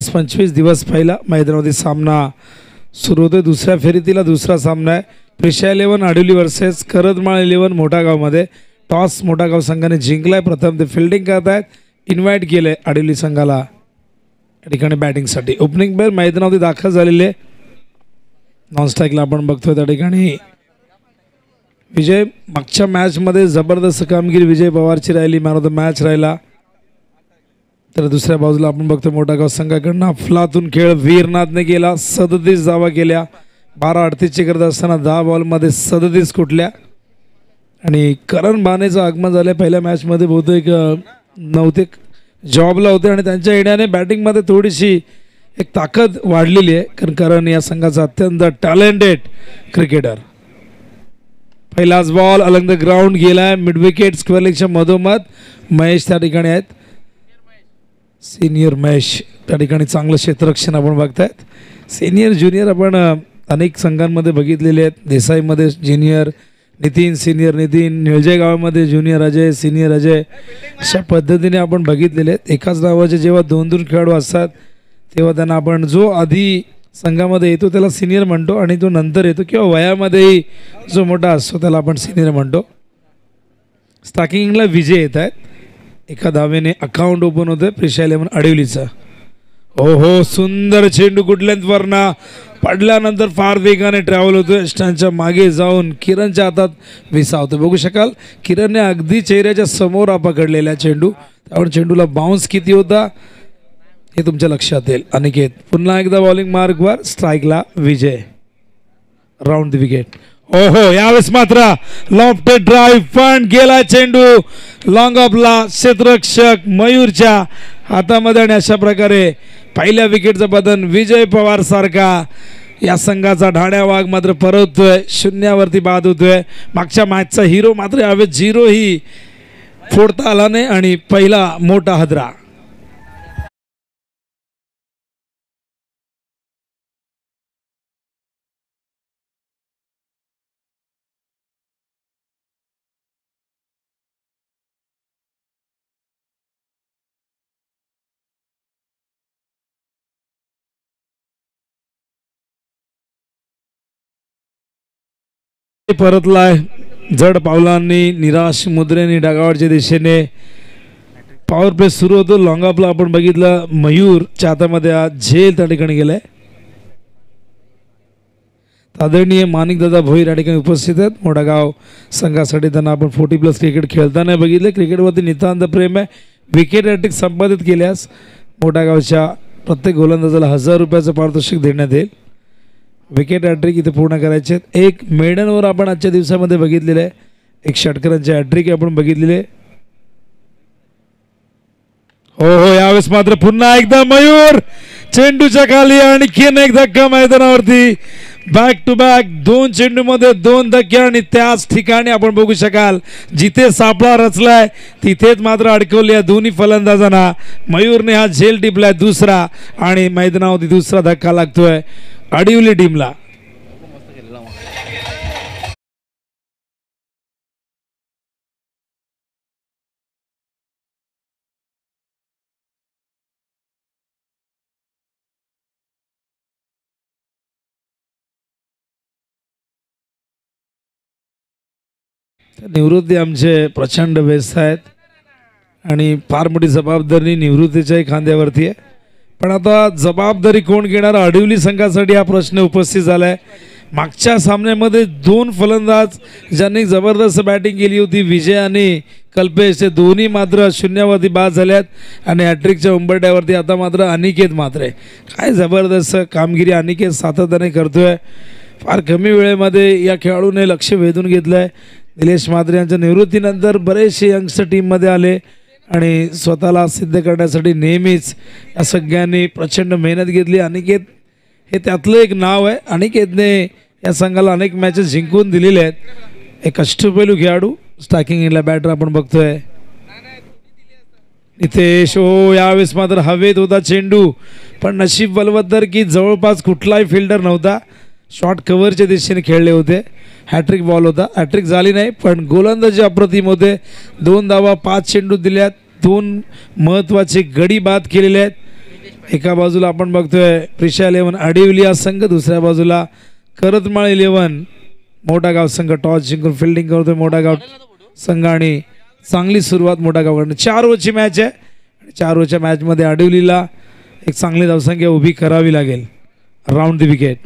24 दिवस पहिला मैदानावरती सामना सुरू होतोय। दुसऱ्या फेरीतला दुसरा सामना आहे प्रिशा 11 आडिवली वर्सेस करदमाळ 11 मोठागावमध्ये। टॉस मोठागाव संघाने जिंकलाय। प्रथम ते फिल्डिंग करत आहेत। इन्व्हाइट केले आडिवली संघाला या ठिकाणी बॅटिंगसाठी। ओपनिंग बेल मैदानावरती दाखल झालेले आहे। नॉन स्ट्राईकला आपण बघतोय त्या ठिकाणी विजय मागच्या मॅचमध्ये जबरदस्त कामगिरी विजय पवारची राहिली, मॅन ऑफ द मॅच राहिला। तर दुसऱ्या बाजूला आपण बघतो मोठागाव संघाकडून अफलातून खेळ वीरनाथने केला। 37 धावा केल्या। 12:38 करत असताना 10 बॉलमध्ये 37 कुठल्या। आणि करण बानेचं आगमन झालं पहिल्या मॅचमध्ये, बहुतेक नव्हते जॉबला होते आणि त्यांच्या येण्याने बॅटिंगमध्ये थोडीशी एक ताकद वाढलेली आहे, कारण करण या संघाचा अत्यंत टॅलेंटेड क्रिकेटर। पहिलाच बॉल अलंग द ग्राउंड गेलाय मिड विकेट स्क्वेअर लेगच्या मधोमध। महेश त्या ठिकाणी आहेत, सिनियर महेश त्या ठिकाणी चांगलं क्षेत्ररक्षण आपण बघतायत। सिनियर ज्युनियर आपण अनेक संघांमध्ये बघितलेले आहेत। देसाईमध्ये ज्युनियर नितीन, सिनियर नितीन, निळजे गावामध्ये ज्युनियर अजय, सिनियर अजय, अशा पद्धतीने आपण बघितलेले आहेत। एकाच नावाचे जेव्हा 2-2 खेळाडू असतात तेव्हा त्यांना आपण जो आधी संघामध्ये येतो त्याला सिनियर म्हणतो आणि तो नंतर येतो किंवा वयामध्येही जो मोठा असतो त्याला आपण सिनियर म्हणतो। स्टार्टिंगला विजय येत आहेत। एका धावेने अकाउंट ओपन होतं प्रिशा 11 आडिवलीचं। हो सुंदर चेंडू गुडलेंथवरना पडल्यानंतर फार वेगाने ट्रॅव्हल होतोय। स्टँडच्या मागे जाऊन किरणच्या हातात विसावतो। बघू शकाल किरणने अगदी चेहऱ्याच्या समोर पकडलेला चेंडू, त्यामुळे चेंडूला बाउन्स किती होता हे तुमच्या लक्षात येईल। अनिकेत पुन्हा एकदा बॉलिंग मार्कवर, स्ट्राईकला विजय, राऊंड द विकेट। यावेळेस मात्र लॉफ्टेड ड्राईव्ह पण गेला चेंडू लॉंग ऑफला क्षेत्ररक्षक मयूरच्या हातामध्ये आणि अशा प्रकारे पहिल्या विकेटचं पतन विजय पवार सारखा या संघाचा ढाण्या वाघ मात्र परततोय, शून्यावरती बाद होतोय। मागच्या मॅचचा हिरो मात्र यावेळेस 0 ही फोडता आला नाही आणि पहिला मोठा हदरा। परतलाय जड पावलांनी, निराश मुद्रेने डागावरच्या दिशेने। पॉवर प्ले सुरू होतो। लॉंग ऑफला आपण बघितलं मयूरच्या हातामध्ये झेल त्या ठिकाणी गेलाय। आदरणीय माणिकदादा भोईर या ठिकाणी उपस्थित आहेत। मोठागाव संघासाठी त्यांना आपण 40+ क्रिकेट खेळताना बघितले। क्रिकेटवरती नितांत प्रेम आहे। विकेट हॅट्रिक संपादित केल्यास मोठागावच्या प्रत्येक गोलंदाजाला 1000 रुपयाचं पारितोषिक देण्यात येईल। विकेट हॅट्रिक इथे पूर्ण करायचे आहेत। एक मेडनवर आपण आजच्या दिवसामध्ये बघितलेलं आहे। एक षटकरांचे हॅट्रिक आपण बघितलेले। यावेळेस मात्र पुन्हा एकदा मयूर चेंडूच्या खाली, आणखीन एक धक्का मैदानावरती। बॅक टू बॅक 2 चेंडूमध्ये 2 धक्के आणि त्याच ठिकाणी आपण बघू शकाल जिथे सापळा रचलाय तिथेच मात्र अडकवले या दोन्ही फलंदाजांना। मयूरने हा झेल टिपलाय दुसरा आणि मैदानावरती दुसरा धक्का लागतोय आडिवली टीमला। निवृत्ती आमचे प्रचंड व्यस्त आहेत आणि फार मोठी जबाबदारी निवृत्तीच्याही खांद्यावरती आहे। पण आता जबाबदारी कोण घेणार आडिवली संघासाठी हा प्रश्न उपस्थित झालाय। मागच्या सामन्यामध्ये 2 फलंदाज ज्यांनी जबरदस्त बॅटिंग केली होती, विजय आणि कल्पेश, ते दोन्ही मात्र शून्यावरती बाद झाल्यात आणि हॅट्रिकच्या उंबरठ्यावरती आता मात्र अनिकेत मात्र काय जबरदस्त कामगिरी अनिकेत सातत्याने करतोय। फार कमी वेळेमध्ये या खेळाडूने लक्ष वेधून घेतलंय। निलेश म्हात्रे यांच्या निवृत्तीनंतर बरेचसे यंगस्टर टीममध्ये आले आणि स्वतःला सिद्ध करण्यासाठी नेहमीच या सगळ्यांनी प्रचंड मेहनत घेतली। अनिकेत हे त्यातलं एक नाव आहे। अनिकेतने या संघाला अनेक मॅचेस जिंकून दिलेले आहेत। एक अष्टपैलू खेळाडू, स्ट्रायकिंग एंडला बॅटर आपण बघतोय नितेश। यावेळेस मात्र हवेत होता चेंडू, पण नशीब बलवत्तर की जवळपास कुठलाही फिल्डर नव्हता। शॉर्ट कव्हरच्या दिशेने खेळले होते। हॅट्रिक बॉल होता, हॅट्रिक झाली नाही पण गोलंदाजी अप्रतिम होते। 2 धावा 5 चेंडू दिल्यात, 2 महत्त्वाचे गडी बाद केलेले आहेत। एका बाजूला आपण बघतोय प्रिशा 11 आडिवलिया संघ, दुसऱ्या बाजूला करदमाळ 11 मोठा गाव संघ टॉस जिंकून फिल्डिंग करतोय मोठा गाव संघ आणि चांगली सुरुवात मोठा गावकडनं. 4 ओव्हरची मॅच आहे. 4 ओव्हरच्या मॅचमध्ये आडिवलीला एक चांगली धावसंख्या उभी करावी लागेल. Round the wicket.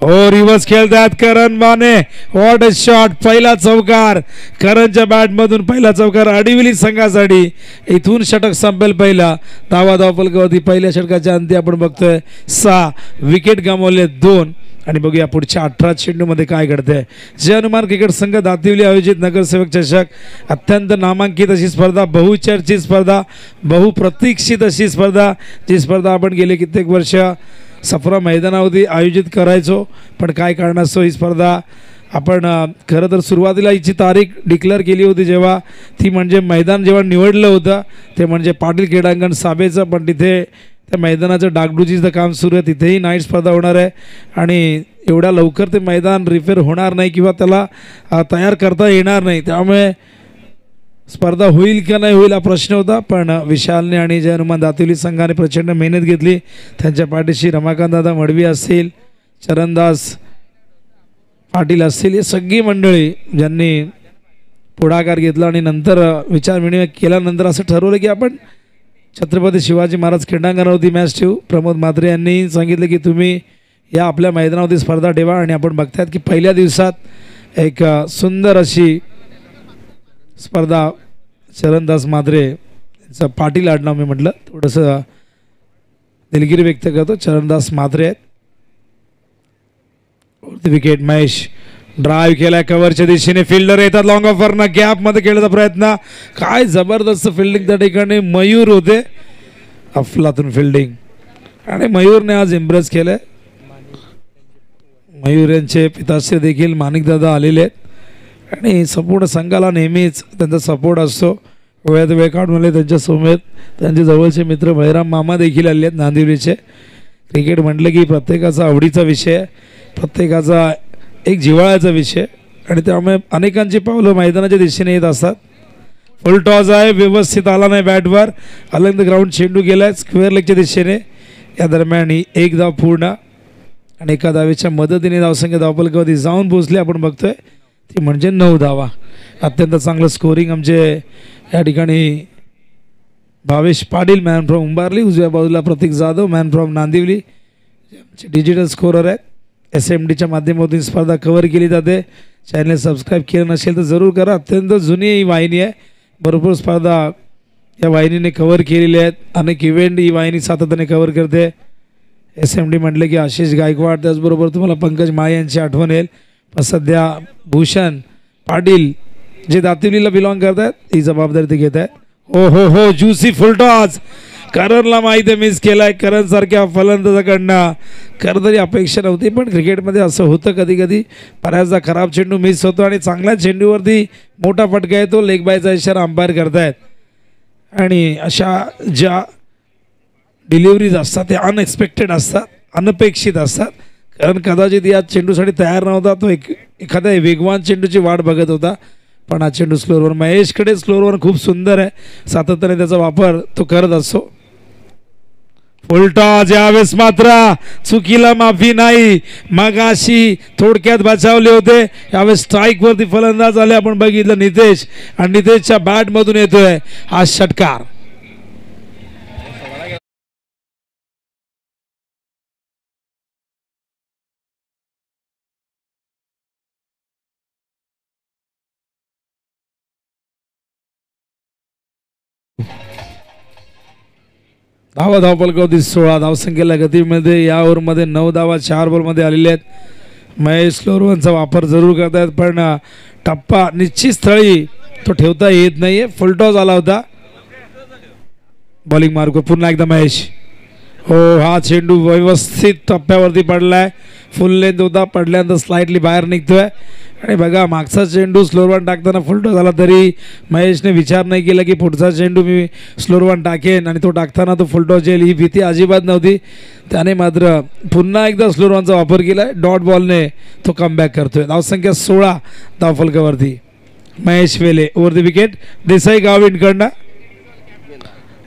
ओ रिव्हर्स खेळतात Karan Mane. What a shot. पहिला चौकार करणच्या बॅटमधून पहिला चौकार आडिवली संघासाठी. इथून षटक संपेल पहिला. धावा धावफलकावरती पहिल्या षटकाच्या अंती आपण बघतोय 6 विकेट गमावले 2. आणि बघूया पुढच्या 18 चेंडूमध्ये काय घडतंय. जय हनुमान क्रिकेट संघ दातिवली आयोजित नगरसेवक चषक अत्यंत नामांकित अशी स्पर्धा, बहुचर्चित स्पर्धा, बहुप्रतीक्षित अशी स्पर्धा. जी स्पर्धा आपण गेले कित्येक वर्ष सफरा मैदानावरती आयोजित करायचो, पण काय कारणास्तव ही स्पर्धा आपण खरं तर सुरुवातीला हिची तारीख डिक्लेअर केली होती जेव्हा ती म्हणजे मैदान जेव्हा निवडलं होतं ते म्हणजे पाटील क्रीडांगण साबेचं, पण तिथे त्या मैदानाचं डागडुजीचं काम सुरू आहे. तिथेही नाईट स्पर्धा होणार आहे आणि एवढ्या लवकर ते मैदान रिपेअर होणार नाही किंवा त्याला तयार करता येणार नाही. त्यामुळे स्पर्धा होईल का नाही होईल हा प्रश्न होता, पण विशालने आणि जय हनुमान दातिवली संघाने प्रचंड मेहनत घेतली. त्यांच्या पाठीशी रमाकांत दादा मडवी असतील, चरणदास पाटील असतील, हे सगळी मंडळी ज्यांनी पुढाकार घेतला आणि नंतर विचारविनिमय केल्यानंतर असं ठरवलं की आपण छत्रपती शिवाजी महाराज क्रीडांगणावरती मॅच ठेवू. प्रमोद म्हात्रे यांनी सांगितलं की तुम्ही या आपल्या मैदानावरती स्पर्धा ठेवा आणि आपण बघतायत की पहिल्या दिवसात एक सुंदर अशी स्पर्धा. चरणदास म्हात्रे यांचं पाटील आडनाव मी म्हटलं थोडंसं दिलगिरी व्यक्त करतो. चरणदास म्हात्रे आहेत. विकेट महेश ड्राईव्ह केलाय कव्हरच्या दिशेने. फिल्डर येतात लॉंग ऑफरना गॅपमध्ये खेळण्याचा प्रयत्न. काय जबरदस्त फिल्डिंग त्या ठिकाणी मयूर होते. अफलातून फिल्डिंग आणि मयूरने आज इम्प्रेस केलंय. मयूर यांचे पिताश्री देखील माणिकदादा आलेले आहेत आणि संपूर्ण संघाला नेहमीच त्यांचा सपोर्ट असतो. वेळात वेळ काढून त्यांच्या सोबत त्यांचे जवळचे मित्र बळीराम मामा देखील आले आहेत नांदिवलीचे. क्रिकेट म्हटलं की प्रत्येकाचा आवडीचा विषय, प्रत्येकाचा एक जिव्हाळ्याचा विषय आणि त्यामुळे अनेकांची पावलं मैदानाच्या दिशेने येत असतात. फुल टॉस आहे, व्यवस्थित आला नाही बॅटवर. अलंग द ग्राउंड चेंडू गेला आहे स्क्वेअर लेगच्या दिशेने. या दरम्यान ही एक धाव पूर्ण आणि एका धावेच्या मदतीने धावसंख्या धावफलकावरती जाऊन पोहोचली. आपण बघतोय ती म्हणजे 9 धावा. अत्यंत चांगलं स्कोरिंग आमचे या ठिकाणी भावेश पाटील मॅन फ्रॉम उंबारली, उजव्या बाजूला प्रतीक जाधव मॅन फ्रॉम नांदिवली आमचे डिजिटल स्कोरर आहेत. SMDच्या माध्यमातून स्पर्धा कव्हर केली जाते. चॅनल सबस्क्राईब केलं नसेल तर जरूर करा. अत्यंत जुनी ही वाहिनी आहे. भरपूर स्पर्धा या वाहिनीने कव्हर केलेल्या आहेत. अनेक इव्हेंट ही वाहिनी सातत्याने कव्हर करते. SMD म्हटलं की आशिष गायकवाड, त्याचबरोबर तुम्हाला पंकज माळे यांची आठवण येईल. पण सध्या भूषण पाटील जे दातिवलीला बिलॉंग करतात ही जबाबदारी ते घेत आहेत. हो हो हो ज्युसी फुल टॉस. करणला माहिती मिस केलाय. करण सारख्या फलंदाजाकडनं खरं तरी अपेक्षा नव्हती, पण क्रिकेटमध्ये असं होतं कधी कधी. बऱ्याचदा खराब चेंडू मिस होतो आणि चांगल्या चेंडूवरती मोठा फटका येतो. लेग बायचा इशारा अंपायर करतायत आणि अशा ज्या डिलिव्हरीज असतात त्या अनएक्सपेक्टेड असतात, अनपेक्षित असतात. कारण कदाचित या चेंडूसाठी तयार नव्हता तो. एखाद्या वेगवान चेंडूची वाट बघत होता, पण हा चेंडू स्लोअरवर महेशकडे स्लोअरवर खूप सुंदर आहे. सातत्याने त्याचा वापर तो करत असतो. फुल टॉस यावेळेस मात्र चुकीला माफी नाही. मगाशी थोडक्यात बचावले होते, यावेळेस स्ट्राईक वरती फलंदाज आले. आपण बघितलं नितेश आणि नितेशच्या बॅट मधून येतोय हा षटकार. धावा धावफलकावरती 16 धावसंख्येला गतीमध्ये या ओव्हरमध्ये 9 धावा 4 बॉलमध्ये आलेल्या आहेत. महेश स्लोअरवरचा वापर जरूर करतायत, पण टप्पा निश्चित स्थळी तो ठेवता येत नाहीये. फुल टॉस आला होता. बॉलिंग मार्क पुन्हा एकदा महेश. हो हा चेंडू व्यवस्थित टप्प्यावरती पडलाय. फुल लेंथ होता, पडल्यानंतर स्लाइटली बाहेर निघतोय. आणि बघा मागचा चेंडू स्लोअरवन टाकताना फुल टॉस झाला तरी महेशने विचार नाही केला की पुढचा चेंडू मी स्लोअरवन टाकेन आणि तो टाकताना तो फुल टॉस येईल, ही भीती अजिबात नव्हती. त्याने मात्र पुन्हा एकदा स्लोअरवनचा वापर केला. डॉट बॉलने तो कमबॅक करतोय. धावसंख्या 16 धावफलकावरती. महेश वेले ओव्हर द विकेट. देसाई गाविंडकडनं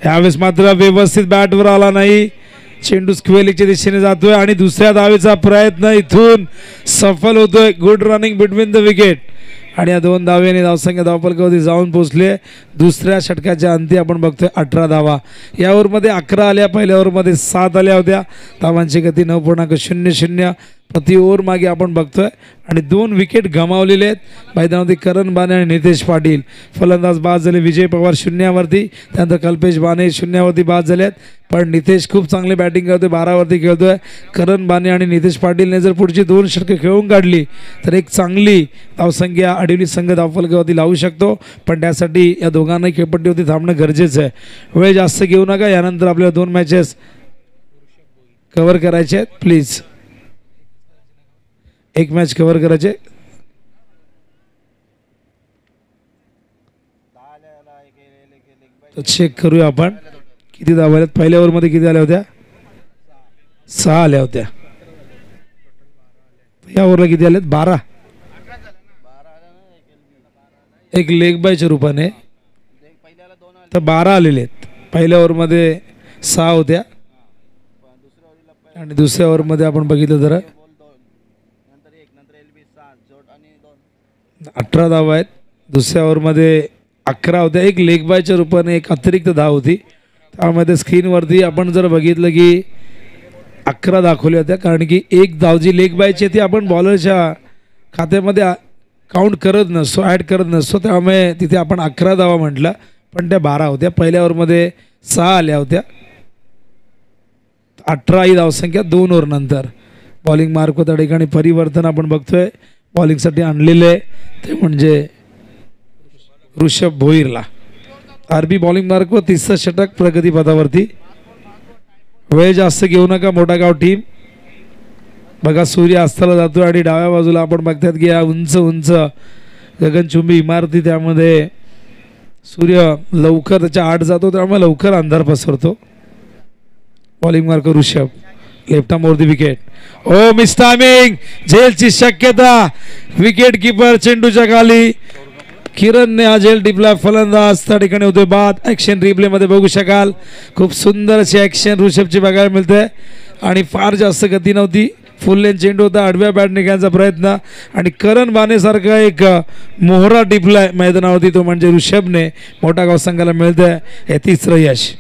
यावेळेस मात्र व्यवस्थित बॅटवर आला नाही. चेंडू स्क्वेअरच्या दिशेने जातोय आणि दुसऱ्या धावेचा प्रयत्न इथून सफल होतोय. Good running between the wicket आणि या 2 धावेने धावसंख्या धावफलकावरती जाऊन पोहोचले. दुसऱ्या षटकाच्या अंती आपण बघतोय 18 धावा. या ओव्हरमध्ये 11 आल्या, पहिल्या ओव्हरमध्ये 7 आल्या होत्या. धावांची गती 9.00 प्रति ओव्हर मागे आपण बघतोय आणि 2 विकेट गमावलेले आहेत मैदानावरती. करण बाने आणि नितेश पाटील फलंदाज बाद झाले. विजय पवार शून्यावरती, त्यानंतर कल्पेश बाने शून्यावरती बाद झाले आहेत. पण नितेश खूप चांगली बॅटिंग करतोय, 12वरती खेळतोय. करण बाने आणि नितेश पाटीलने जर पुढची 2 षटकं खेळून काढली तर एक चांगली धावसंख्या आडिवली संघ धावफलकावरती लावू शकतो. पण त्यासाठी या दोघांनाही खेळपट्टीवरती थांबणं गरजेचं आहे. वेळ जास्त घेऊ नका. यानंतर आपल्याला 2 मॅचेस कव्हर करायचे आहेत. प्लीज एक मॅच कव्हर करायचे. चेक करूया आपण किती धावा आल्यात. पहिल्या ओव्हरमध्ये किती आल्या होत्या? 6 आल्या होत्या. या ओव्हरला किती आल्यात? 12. एक लेग बायच्या रूपाने तर 12 आलेले आहेत. पहिल्या ओव्हरमध्ये 6 होत्या आणि दुसऱ्या ओव्हरमध्ये आपण बघितलं तर 18 धावा आहेत. दुसऱ्या ओव्हरमध्ये 11 होत्या. एक लेग बायच्या रूपाने एक अतिरिक्त धाव होती. त्यामध्ये स्क्रीनवरती आपण जर बघितलं की 11 दाखवल्या होत्या, कारण की एक धाव जी लेग बायची ती आपण बॉलरच्या खात्यामध्ये काउंट करत नसतो, ॲड करत नसतो. त्यामुळे तिथे आपण 11 धावा म्हटलं, पण त्या 12 होत्या. पहिल्या ओव्हरमध्ये 6 आल्या होत्या. 18 ही धावसंख्या 2 ओव्हरनंतर. बॉलिंग मार्क त्या ठिकाणी परिवर्तन आपण बघतोय. बॉलिंगसाठी आणलेले ते म्हणजे ऋषभ भोईरला. आरबी बॉलिंग मार्कवर 30 षटक प्रगतीपथावरती. वेळ जास्त घेऊ नका मोठागाव टीम. बघा सूर्य अस्ताला जातो आणि डाव्या बाजूला आपण बघतात की या उंच उंच गगनचुंबी इमारती, त्यामध्ये सूर्य लवकर त्याच्या आड जातो, त्यामुळे लवकर अंधार पसरतो. Bowling mark Rishabh, left arm over the wicket. ओ मिस टायमिंग, झेलची शक्यता. विकेट किपर चेंडूच्या खाली. किरणने हा झेल टिपला. फलंदाज त्या ठिकाणी होतोय बाद. ॲक्शन रिप्ले मध्ये बघू शकाल. खूप सुंदर अशी ॲक्शन ऋषभची बघायला मिळते आणि फार जास्त गती नव्हती. फुल लेन चेंडू होता. आडव्या बॅट निघण्याचा प्रयत्न आणि करण बानेसारखा एक मोहरा टिपलाय मैदानावरती, तो म्हणजे ऋषभने. मोठा गाव संघाला मिळतंय हे 3रं यश.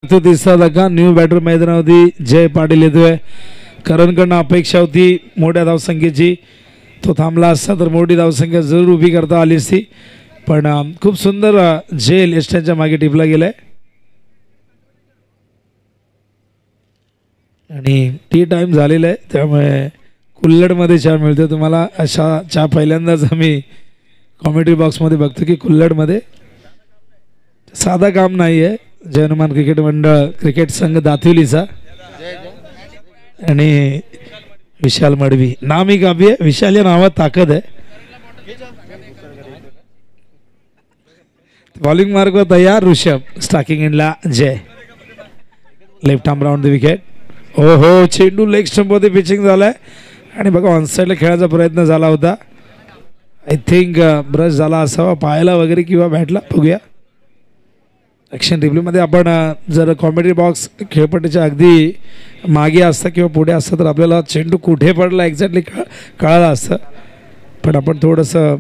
तो 3रा धक्का. न्यू बॅटर मैदानावरती जय पाटील येतोय. करणकडनं अपेक्षा होती मोठ्या धावसंख्येची. तो थांबला असता तर मोठी धावसंख्या जरूर उभी करता आली असती, पण खूप सुंदर झेल यष्टांच्या मागे टिपला गेलाय आणि टी टाइम झालेला आहे. त्यामुळे कुल्लडमध्ये चहा मिळते तुम्हाला. अशा चहा पहिल्यांदाच आम्ही कॉमेंट्री बॉक्समध्ये बघतो की कुल्लडमध्ये. साधा काम नाही आहे. जय हनुमान क्रिकेट मंडळ क्रिकेट संघ दातिवलीचा आणि विशाल मडवी नाम ही काव्य. विशाल या नावात ताकद आहे. बॉलिंग मार्कवर तयार ऋषभ. स्टार्किंग इनला Jay. Left arm round the wicket. हो चेंडू लेग स्टंपवरती पिचिंग झालाय आणि बघा ऑनसाईडला खेळायचा प्रयत्न झाला होता. आय थिंक ब्रश झाला असावा पायाला वगैरे किंवा बॅटला. बघूया ॲक्शन रिप्लेमध्ये. आपण जर कॉमेंट्री बॉक्स खेळपट्टीच्या अगदी मागे असतं किंवा पुढे असतं तर आपल्याला चेंडू कुठे पडला एक्झॅक्टली कळालं असतं, पण आपण थोडंसं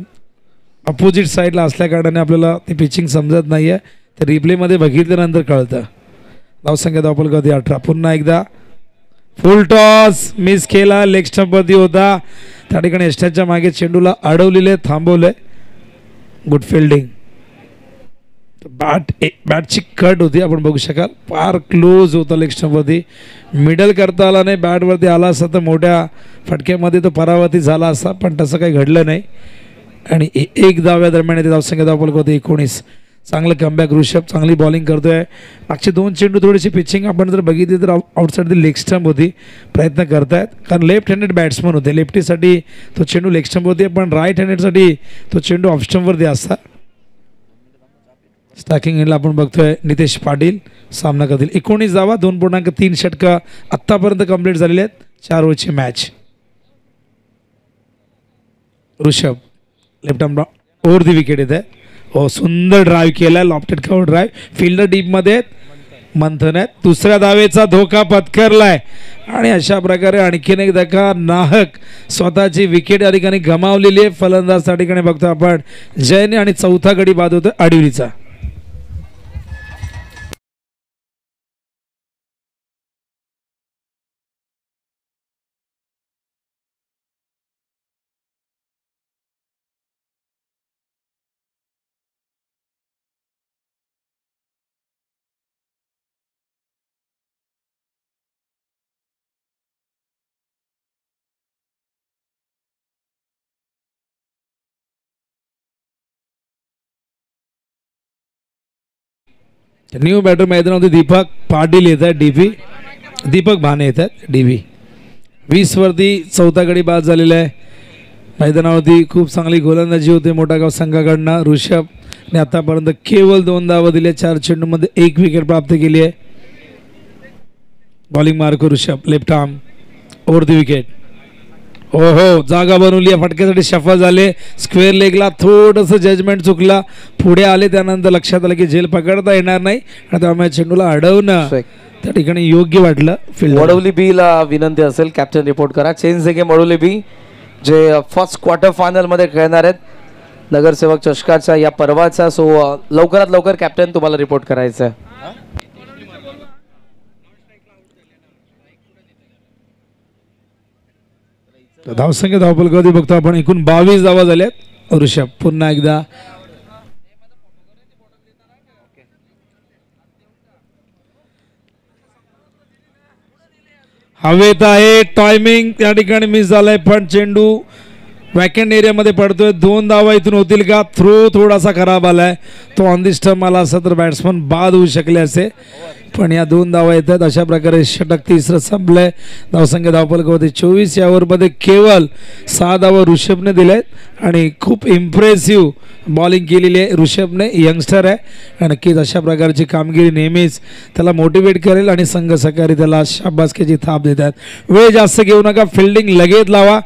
अपोजिट साईडला असल्याकारणाने आपल्याला ती पिचिंग समजत नाही आहे. ते रिप्लेमध्ये बघितल्यानंतर कळतं. धावसंख्या धावफलकावरती 18. पुन्हा एकदा फुल टॉस मिस केला. लेग स्टंपवरती होता. त्या ठिकाणी यष्टांच्या मागे चेंडूला अडवलेले, थांबवले. Good fielding. बॅटची कट होती आपण बघू शकाल. फार क्लोज होता लेग स्टंपवरती. मिडल करता आला नाही. बॅटवरती आला असता तर मोठ्या फटक्यामध्ये तो परावर्तित झाला असता, पण तसं काही घडलं नाही आणि 1 धाव्या दरम्यान ते धावसंख्या धावफलक होते 19. चांगलं कमबॅक ऋषभ, चांगली बॉलिंग करतोय. मागचे 2 चेंडू थोडीशी पिचिंग आपण जर बघितली तर आउटसाईड द लेग स्टंप होती, प्रयत्न करतायत कारण लेफ्ट हँडेड बॅट्समन होते. लेफ्टीसाठी तो चेंडू लेग स्टंप होते, पण राईट हँडेडसाठी तो चेंडू ऑफ स्टंपवरती असता. स्टॅकिंग एंडला आपण बघतोय नितेश पाटील सामना करतील. 19 धावा, 2.3 षटकं आत्तापर्यंत कंप्लीट झालेले आहेत 4 ओव्हरची match. Rishabh left arm over the wicket येत आहे. हो, सुंदर ड्राईव्ह केलाय, लॉफ्टेड कव्हर ड्राईव्ह, फिल्डर डीपमध्ये मंथन आहेत. दुसऱ्या धावेचा धोका पत्करलाय आणि अशा प्रकारे आणखीन एक धक्का नाहक स्वतःची विकेट या ठिकाणी गमावलेली आहे फलंदाज. त्या ठिकाणी बघतो आपण जयने आणि चौथा गडी बाद होतो आडिवलीचा. न्यू बॅटर मैदानामध्ये दीपक पाटील येत आहेत, डीपी दीपक भाने येत आहेत डीबी. 20 वरती चौथा गडी बाद झालेला आहे. मैदानावरती खूप चांगली गोलंदाजी होते मोठागाव संघाकडनं. ऋषभने आतापर्यंत केवळ 2 धावा दिल्या, 4 चेंडूमध्ये 1 विकेट प्राप्त केली आहे. Bowling mark Rishabh, left arm over the wicket. हो हो, जागा बनवली आहे, फटक्यासाठी सफल झाले. स्क्वेअर लेगला थोडंसं जजमेंट चुकला, पुढे आले, त्यानंतर लक्षात आलं की झेल पकडता येणार नाही आणि त्यामुळे चेंडूला अडवणं त्या ठिकाणी योग्य वाटलं. वडवली बी ला विनंती असेल कॅप्टन रिपोर्ट करा. Change the game Vadavali B J first quarter final मध्ये खेळणार आहेत नगरसेवक चषकाच्या या पर्वाचा. सो लवकरात लवकर कॅप्टन तुम्हाला रिपोर्ट करायचं आहे. धावसंख्या धावपलकावरती बघतो आपण एकूण 22 धावा झाल्यात. ऋषभ पुन्हा एकदा हवेत आहे, टायमिंग त्या ठिकाणी मिस झालाय, पण चेंडू वॅकंट एरियामध्ये पडतोय. 2 धावा इथून होतील का? थ्रो थोडासा खराब आलाय, तो ऑन दी स्टंप आला असता तर बॅट्समन बाद होऊ शकले असे, पण या 2 धावा येतात. अशा प्रकारे षटक तिसरं संपलंय. धावसंख्या धावपलकावरती 24. या ओव्हरमध्ये केवळ 6 धावा ऋषभने दिल्यात आणि खूप इम्प्रेसिव्ह बॉलिंग केलेली आहे ऋषभने. यंगस्टर आहे आणि नक्कीच अशा प्रकारची कामगिरी नेहमीच त्याला मोटिवेट करेल आणि संघ सहकारी त्याला शाबासकीची थाप देतात. वेळ जास्त घेऊ नका, फिल्डिंग लगेच लावा.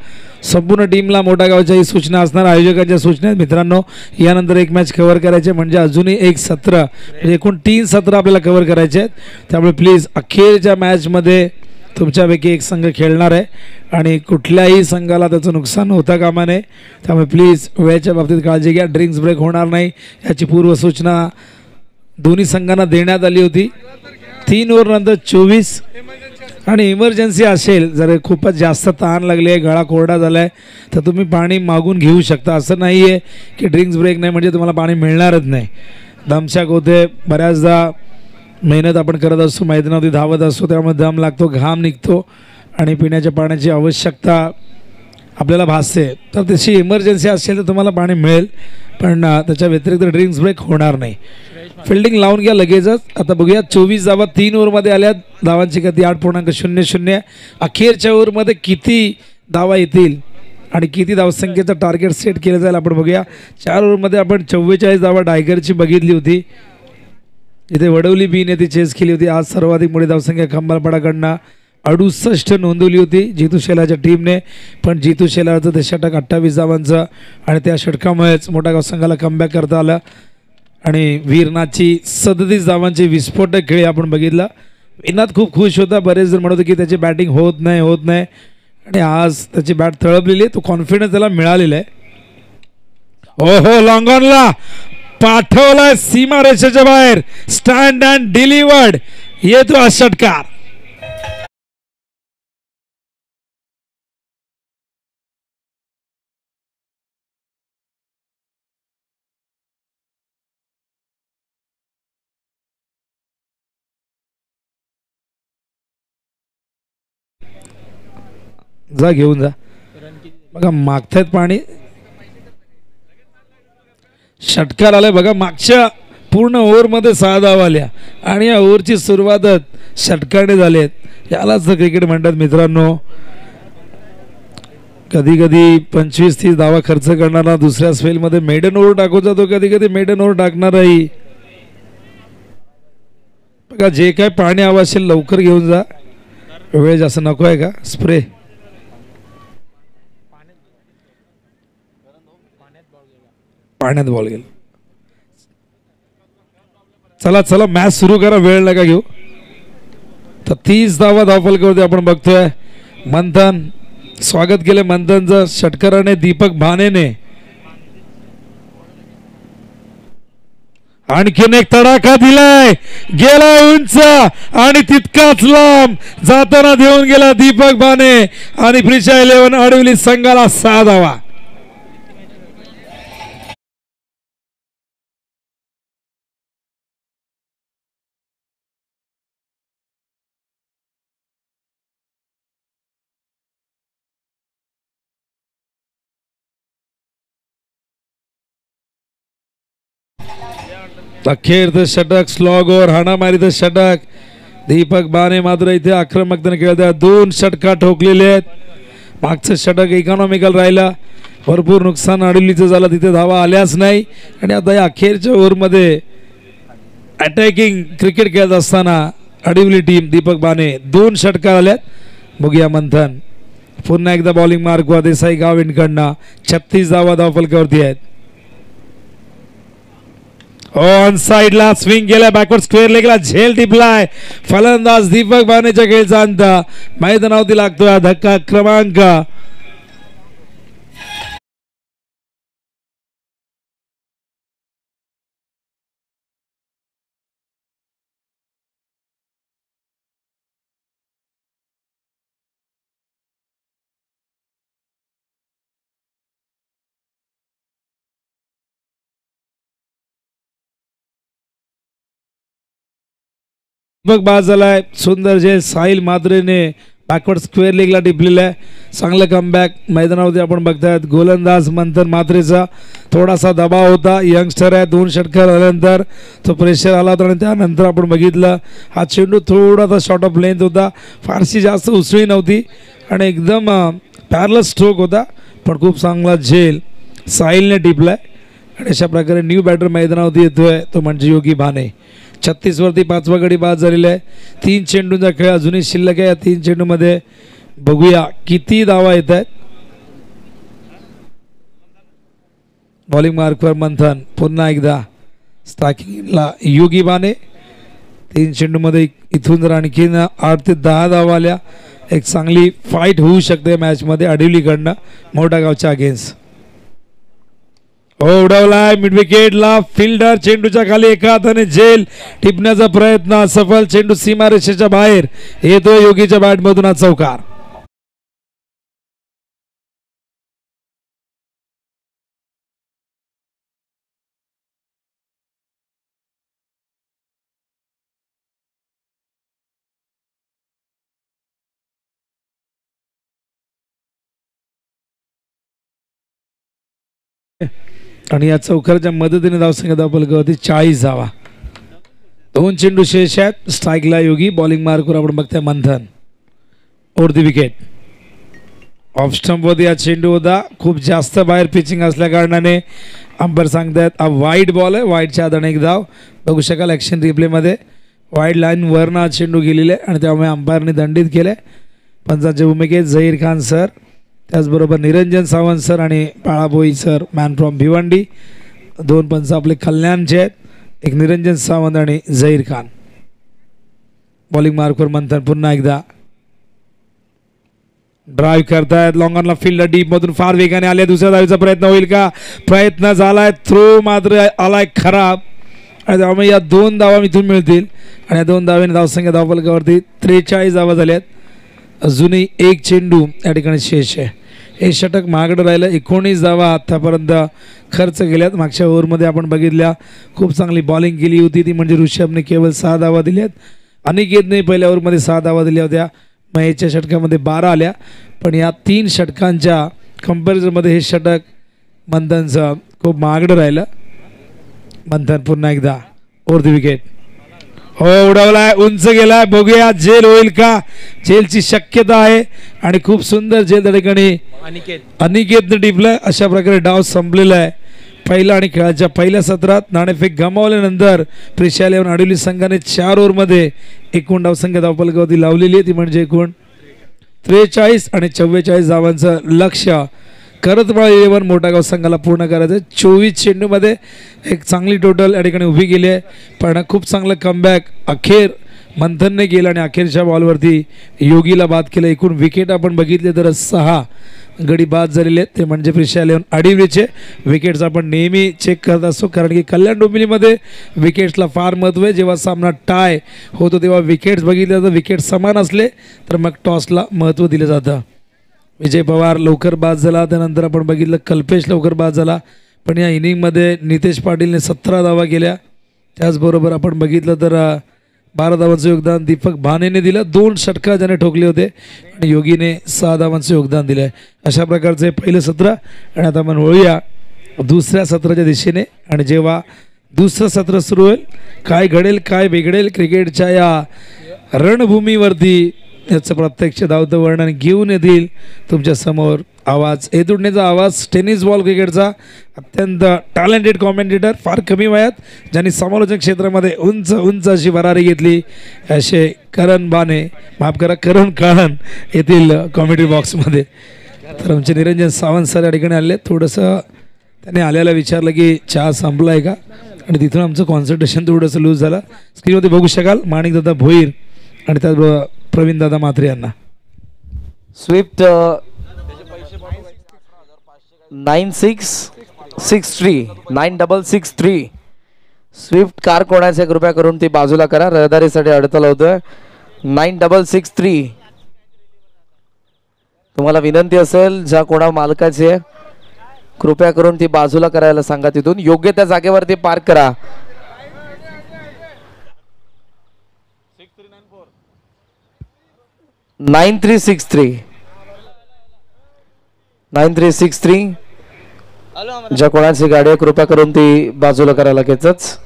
संपूर्ण टीमला मोठागावच्या ही सूचना असणार, आयोजकांच्या सूचना आहेत मित्रांनो. यानंतर एक मॅच कव्हर करायचे म्हणजे अजूनही एक सत्र, म्हणजे एकूण 3 सत्र आपल्याला कव्हर करायचे आहेत. त्यामुळे प्लीज अखेरच्या मॅचमध्ये तुमच्यापैकी एक संघ खेळणार आहे आणि कुठल्याही संघाला त्याचं नुकसान होता कामा नये. त्यामुळे प्लीज वेळेच्या बाबतीत काळजी घ्या. ड्रिंक्स ब्रेक होणार नाही याची पूर्वसूचना दोन्ही संघांना देण्यात आली होती. 3 ओव्हरनंतर 24 आणि इमर्जन्सी असेल, जर खूपच जास्त तहान लागली आहे, गळा कोरडा झाला आहे, तर तुम्ही पाणी मागून घेऊ शकता. असं नाही आहे की ड्रिंक्स ब्रेक नाही म्हणजे तुम्हाला पाणी मिळणारच नाही. दमछाक होते, बऱ्याचदा मेहनत आपण करत असतो, मैदानावरती धावत असतो, त्यामुळे दम लागतो, घाम निघतो आणि पिण्याच्या पाण्याची आवश्यकता आपल्याला भासते. तर तशी इमर्जन्सी असेल तर तुम्हाला पाणी मिळेल, पण त्याच्या व्यतिरिक्त ड्रिंक्स ब्रेक होणार नाही. फिल्डिंग लावून घ्या लगेचच. आता बघूया 24 धावा 3 ओव्हरमध्ये आल्या. धावांची गती 8.00. अखेरच्या ओव्हरमध्ये किती धावा येतील आणि किती धावसंख्येचं टार्गेट सेट केलं जाईल आपण बघूया. 4 ओव्हरमध्ये आपण 44 धावा डायगरची बघितली होती. इथे वडवली बीने ती चेस केली होती. आज सर्वाधिक मोठी धावसंख्या खंबाळपाडाकडनं 68 नोंदवली होती जितू शेलाच्या टीमने, पण जितू शेलाचं ते षटक 28 धावांचं आणि त्या षटकामुळेच मोठागाव संघाला कमबॅक करता आलं आणि वीरनाथची 37 धावांची विस्फोटक खेळी आपण बघितला. वीरनाथ खूप खुश होता. बरेच जण म्हणत होते की त्याची बॅटिंग होत नाही आणि आज त्याची बॅट तळपलेली आहे. तो कॉन्फिडन्स त्याला मिळालेला आहे. हो लॉंग ऑनला पाठवलाय सीमा रेषेच्या बाहेर, स्टँड अँड डिलिव्हर्ड, येतो हा षटकार. जा घेऊन जा. बघा मागतायत पाणी, षटकार आलाय बघा. मागच्या पूर्ण ओव्हरमध्ये 6 धावा आल्या आणि या ओव्हरची सुरुवातच षटकाने झाली आहेत. यालाच क्रिकेट म्हणतात मित्रांनो. कधी कधी 25-30 धावा खर्च करणारा दुसऱ्या स्पेलमध्ये मेडन ओव्हर टाकून जातो, कधी कधी मेडन ओव्हर टाकणारही. बघा जे काय पाणी हवं असेल लवकर घेऊन जा, वेळ जास्त नको आहे का. स्प्रे पाण्यात बॉल गेला. चला चला मॅच सुरू करा, वेळ नका घेऊ. तर 30 धावा धावफलकावरती आपण बघतोय. मंथन स्वागत केलं मंथनचं षटकाराने दीपक भानेने. आणखीन एक तडाखा दिलाय, गेला उंच आणि तितकाच लांब जाताना देऊन गेला दीपक भाने आणि प्रिशा 11 अडवली संघाला 6 धावा. अखेरचं षटक स्लॉग ओव्हर हाणामारीचं षटक. दीपक बाने मात्र इथे आक्रमकतेने खेळतात. 2 षटका ठोकलेले आहेत. मागचं षटक इकॉनॉमिकल राहिलं, भरपूर नुकसान अडवलीचं झालं, तिथे धावा आल्याच नाही. आणि आता या अखेरच्या ओव्हरमध्ये अटॅकिंग क्रिकेट खेळत असताना अडवली टीम दीपक बाने 2 षटकार आल्यात. बघूया मंथन पुन्हा एकदा बॉलिंग मार्क वा देसाई गाविंडकडनं 36 धावा धावफलकावरती आहेत. ऑन साइडला स्विंग गेला, बॅकवर्ड स्क्वेअर लेगला झेल टिपलाय. फलंदाज दीपक बानेच्या खेळचा अंत. मैदानावरती लागतोय धक्का क्रमांक दीपक बाद झालाय. सुंदर जे साहिल मात्रेने बॅकवर्ड स्क्वेअर लेगला टिपलेला आहे. चांगलं कमबॅक मैदानावरती आपण बघतायत. गोलंदाज मंथन मात्रेचा थोडासा दबाव होता. यंगस्टर आहे, 2 षटकार झाल्यानंतर तो प्रेशर आला होता आणि त्यानंतर आपण बघितलं हा चेंडू थोडासा शॉर्ट ऑफ लेंथ होता, फारशी जास्त उसळी नव्हती आणि एकदम पॅरलल स्ट्रोक होता, पण खूप चांगला झेल साहिलने टिपलाय. आणि अशा प्रकारे न्यू बॅटर मैदानावरती येतोय, तो म्हणजे योगी भाने. 36 वरती 5वा गडी बाद झालेला आहे. 3 चेंडूंचा खेळ अजूनही शिल्लक आहे. या 3 चेंडूमध्ये बघूया किती धावा येत आहेत. बॉलिंग मार्कवर मंथन, पुन्हा एकदा स्ट्रायकिंगला योगी बाने. 3 चेंडूमध्ये इथून जर आणखीन 8 ते 10 धावा आल्या, एक चांगली फाईट होऊ शकते मॅचमध्ये अडिवलीकडनं मोठा गावच्या अगेन्स्ट. उडवलाय मिड विकेटला, फिल्डर चेंडूच्या खाली एका हाताने झेल टिपण्याचा प्रयत्न सफल. चेंडू सीमारेषेच्या बाहेर येतो योगीच्या बॅटमधून हा चौकार. आणि या चौकाराच्या मदतीने धावसंख्या धावफलकावरती 40 धावा. 2 चेंडू शेष आहेत. स्ट्राईकला योगी, बॉलिंग मार्कवर आपण बघताय Manthan. Over the wicket. Off स्टंपवरती हा चेंडू होता, खूप जास्त बाहेर पिचिंग असल्या कारणाने अंपायर सांगतायत हा वाईड बॉल आहे. वाईडच्या हाताने एक धाव बघू शकाल ॲक्शन रिप्लेमध्ये. वाईड लाईन वरनं हा चेंडू गेलेला आहे आणि त्यामुळे अंपायरने दंडित केले. पंचांच्या भूमिकेत झहीर खान सर, त्याचबरोबर निरंजन सावंत सर आणि पाळाभोई सर मॅन फ्रॉम भिवंडी. 2 पंच आपले कल्याणचे आहेत, एक निरंजन सावंत आणि झहीर खान. बॉलिंग मार्कवर मंथन पुन्हा एकदा ड्राईव्ह करतायत. लॉंग ऑनला फील्डर डीप मधून फार वेगाने आले. दुसऱ्या धावेचा प्रयत्न होईल का? प्रयत्न झालाय, थ्रो मात्र आलाय खराब आणि त्यामुळे या 2 धावा इथून मिळतील आणि या 2 धावेने धावसंख्या धावफलकावरती 43 धावा झाल्यात. अजूनही 1 चेंडू या ठिकाणी शेष आहे. हे षटक महागडं राहिलं. 19 धावा आतापर्यंत खर्च केल्यात. मागच्या ओव्हरमध्ये आपण बघितल्या खूप चांगली बॉलिंग केली होती, ती म्हणजे ऋषभने केवळ 6 धावा दिल्यात. अनिकेतने पहिल्या ओव्हरमध्ये 6 धावा दिल्या होत्या. महेशच्या षटकामध्ये 12 आल्या, पण या 3 षटकांच्या कंपॅरिझनमध्ये हे षटक मंथनचं खूप महागडं राहिलं. मंथन पुन्हा एकदा फोर्थ विकेट. हो उडवलाय, उंच गेलाय, बघूया झेल होईल का. झेलची शक्यता आहे आणि खूप सुंदर झेल त्या ठिकाणी अनिकेतने टिपलं. अशा प्रकारे डाव संपलेला आहे पहिला आणि खेळाच्या पहिल्या सत्रात. नाणेफेक गमावल्यानंतर प्रेषा 11 आडिवली संघाने 4 ओव्हरमध्ये एकूण धावसंख्या धावफलकावरती लावलेली आहे, ती म्हणजे एकूण 43 आणि 44 धावांचं लक्ष्य करतमाळ 11 मोठागाव संघाला पूर्ण करायचं. 24 चेंडूमध्ये एक चांगली टोटल या ठिकाणी उभी केली आहे, पण खूप चांगलं कमबॅक अखेर मंथनने केलं आणि अखेरच्या बॉलवरती योगीला बाद केलं. एकूण विकेट आपण बघितले तर 6 गडी बाद झालेले आहेत, ते म्हणजे प्रेषा 11 आडिवलीचे विकेट्स आपण नेहमी चेक करत असतो, कारण की कल्याण डोंबिवलीमध्ये विकेट्सला फार महत्त्व आहे. जेव्हा सामना टाय होतो तेव्हा विकेट्स बघितले जातं, विकेट समान असले तर मग टॉसला महत्त्व दिलं जातं. विजय पवार लवकर बाद झाला, त्यानंतर आपण बघितलं कल्पेश लवकर बाद झाला, पण या इनिंगमध्ये नितेश पाटीलने 17 धावा केल्या. त्याचबरोबर आपण बघितलं तर 12 धावांचं योगदान दीपक भानेने दिलं, 2 षटकार ज्याने ठोकले होते आणि योगीने 6 धावांचं योगदान दिलं आहे. अशा प्रकारचे पहिलं सत्र आणि आता आपण वळूया दुसऱ्या सत्राच्या दिशेने. आणि जेव्हा दुसरं सत्र सुरू होईल, काय घडेल काय बिघडेल क्रिकेटच्या या रणभूमीवरती याचं प्रत्यक्ष धावतं वर्णन घेऊन येतील तुमच्या समोर. आवाज तुडण्याचा आवाज टेनिस बॉल क्रिकेटचा अत्यंत टॅलेंटेड कॉमेंटेटर, फार कमी वयात ज्यांनी समालोचन क्षेत्रामध्ये उंच उंच अशी भरारी घेतली, असे करण बाने, माफ करा करण काळन येथील कॉमेडी बॉक्समध्ये. तर आमचे निरंजन सावंत सर या ठिकाणी आले. थोडंसं त्याने आल्याला विचारलं की चहा संपला आहे का, आणि तिथून आमचं कॉन्सन्ट्रेशन थोडंसं लूज झालं. स्क्रीनवरती बघू शकाल माणिकदादा भोईर आणि त्याचबरोबर प्रवीणदादा म्हात्रे यांना. स्विफ्ट 9663 स्विफ्ट कार कोणाचे कृपया करून ती बाजूला करा, रहदारीसाठी अडथळा होतोय. 9663 तुम्हाला विनंती असेल ज्या कोणा मालकाची आहे कृपया करून ती बाजूला करायला सांगा, तिथून योग्य त्या जागेवरती पार्क करा. 9363 ज्या कोणाची गाडी आहे कृपया करून ती बाजूला करायला लगेचच.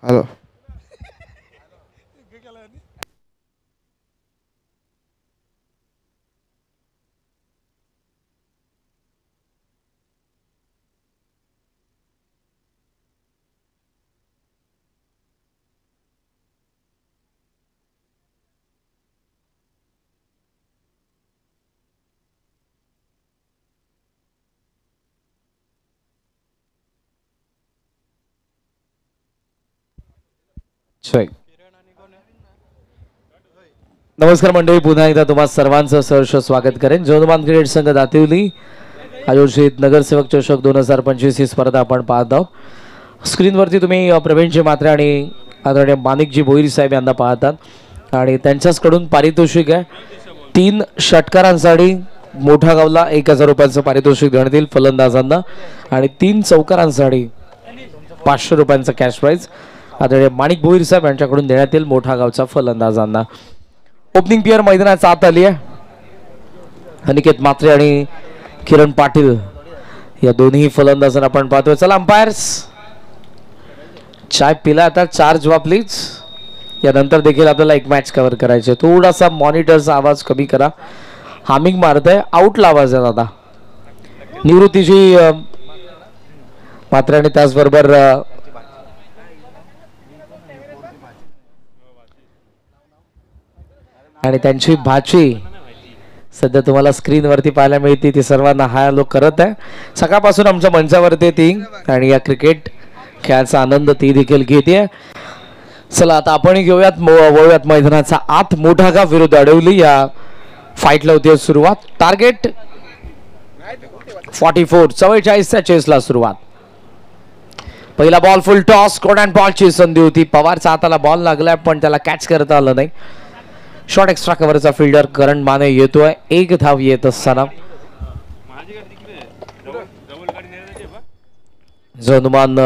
हॅलो नमस्कार मंडळी, पुन्हा एकदा तुम्हा सर्वांचं सहर्ष स्वागत करेन. जवळमान क्रिकेट संघ दातिवली आयोजित नगरसेवक चषक 2025 ही स्पर्धा आपण पाहत आहोत. स्क्रीनवरती तुम्ही प्रवीणजी म्हात्रे आणि आदरणीय माणिकजी भोईर साहेब यांना पाहतात आणि त्यांच्याचकडून पारितोषिक आहे. 3 षटकारांसाठी मोठा गावला 1000 रुपयांचं पारितोषिक देण्यात येईल फलंदाजांना आणि 3 चौकारांसाठी 500 रुपयांचं कॅश प्राइज आदरणीय माणिक भोईर साहेब यांच्याकडून देण्यात येईल मोठा गावचा फलंदाजांना. ओपनिंग पेअर मैदानात आत आली आहे. अनिकेत म्हात्रे आणि किरण पाटील या दोन्ही फलंदाजांना आपण पाहतोय. चला अंपायर्स चाय पिला, आता चार्ज व्हा प्लीज. यानंतर देखील आपल्याला एक मॅच कव्हर करायचे. थोडासा मॉनिटरचा आवाज कमी करा, हामिंग मारतंय, आउटला आवाज आहे दादा. निवृत्तीची म्हात्रे आणि त्याचबरोबर आणि त्यांची भाची सध्या तुम्हाला स्क्रीनवरती पाहायला मिळते, ती सर्वांना हाय हॅलो करत आहे. सकाळपासून आमच्या मंचावरती ती आणि या क्रिकेट खेळाचा आनंद ती देखील घेते. चला आता आपण घेऊयात वळूयात मैदानाचा आत. मोठा गाव विरुद्ध आडिवली या फाईटला होती सुरुवात. टार्गेट 44 44च्या चेसला सुरुवात. पहिला ball full toss, caught and बॉलची संधी होती. पवारच्या हाताला बॉल लागलाय पण त्याला कॅच करता आलं नाही. शॉर्ट एक्स्ट्रा कव्हरचा फिल्डर करण माने येतोय 1 धाव येत असताना. हनुमान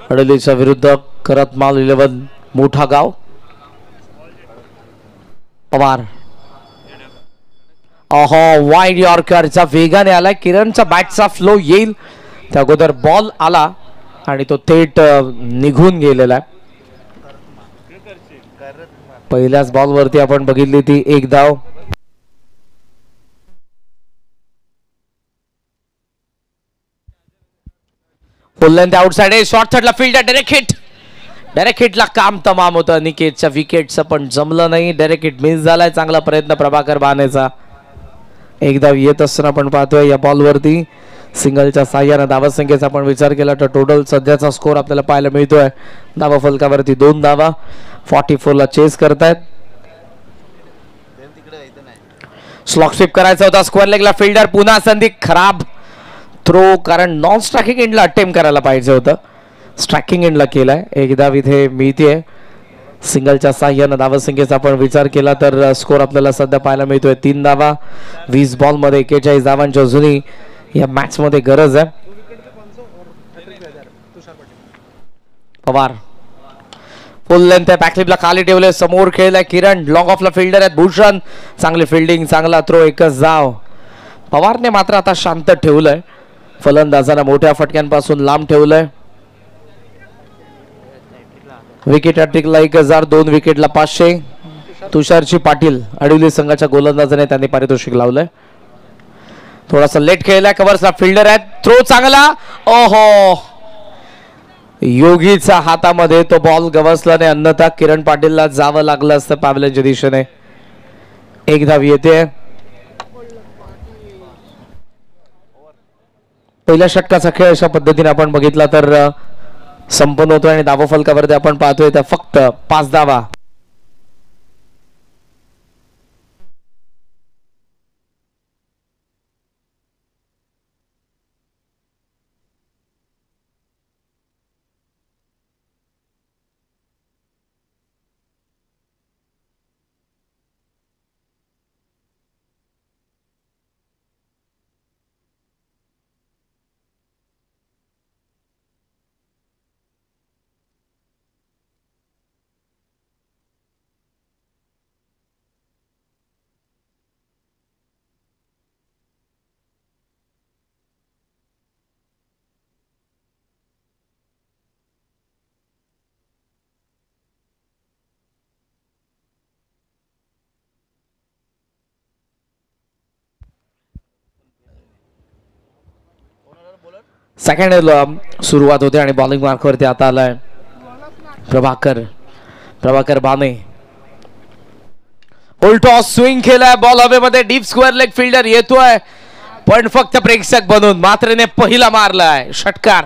अडलीच्या विरुद्ध करतमाल 11 मोठा गाव. पवार वाईड यॉर्करचा वेगाने आलाय. किरणचा बॅटचा फ्लो येईल त्या अगोदर बॉल आला आणि तो थेट निघून गेलेला आहे. पहिल्याच बॉल वरती आपण बघितली ती एक धाव. फुल आउटसाइड आहे. शॉर्ट थर्डला फील्ड डायरेक्ट हिटला काम तमाम होतं. अनिकेतच्या विकेटचं पण जमलं नाही. डायरेक्ट हिट मिस झालाय. चांगला प्रयत्न प्रभाकर बानेचा. एक धाव येत असताना आपण पाहतोय या बॉलवरती सिंगलच्या साह्यानं धावसंख्येचा आपण विचार केला तर टोटल सध्याचा स्कोर आपल्याला पाहायला मिळतोय. धावा फलकावरती 2 धावा. 44 ला चेस करतायत. स्लॉक स्वीप करायचा होता. स्क्वेअर लेगला फिल्डर. पुन्हा संधी. खराब थ्रो, कारण नॉन स्ट्रायकिंग एंडला अटेम्प्ट करायला पाहिजे होतं. स्ट्रायकिंग एंडला केलाय. एक धाव इथे मिळतेय. सिंगलच्या साह्यानं धावसंख्येचा आपण विचार केला तर स्कोर आपल्याला सध्या पाहायला मिळतोय 3 धावा. 20 बॉलमध्ये 41 धावांची अजूनही या मॅच मध्ये गरज आहे. पवार फुल लेंथ आहे. बॅकलिपला खाली ठेवले. समोर खेळलाय किरण. लॉंग ऑफला फिल्डर आहेत भूषण. चांगली फिल्डिंग, चांगला थ्रो, एकच धाव. पवारने मात्र आता शांत ठेवलंय. फलंदाजांना मोठ्या फटक्यांपासून लांब ठेवलंय. विकेट टिकला 1000. 2 विकेटला 500. तुषारची पाटील अडवली संघाच्या गोलंदाजाने त्यांनी पारितोषिक लावलंय. थोडासा लेट खेळलाय. कव्हर्सला फिल्डर आहेत. थ्रो चांगला. ओहो, योगीच्या हातामध्ये तो बॉल गवसला नाही. अन्यथा किरण पाटीलला जावं लागलं असतं पॅव्हलियनच्या दिशेने. एक धाव येते. पहिल्या षटकाचा खेळ अशा पद्धतीने आपण बघितला तर संपन्न होतोय आणि धावा फलकावरती आपण पाहतोय त्या फक्त 5 धावा. सेकंड सुरुवात होते आणि बॉलिंग मार्कवरती आता आलाय प्रभाकर बाने. उलटॉ स्विंग केलाय. बॉल हवेमध्ये. डीप स्क्वेअर लेग फिल्डर येतोय पण फक्त प्रेक्षक बनून. मात्रेने पहिला मारलाय. षटकार.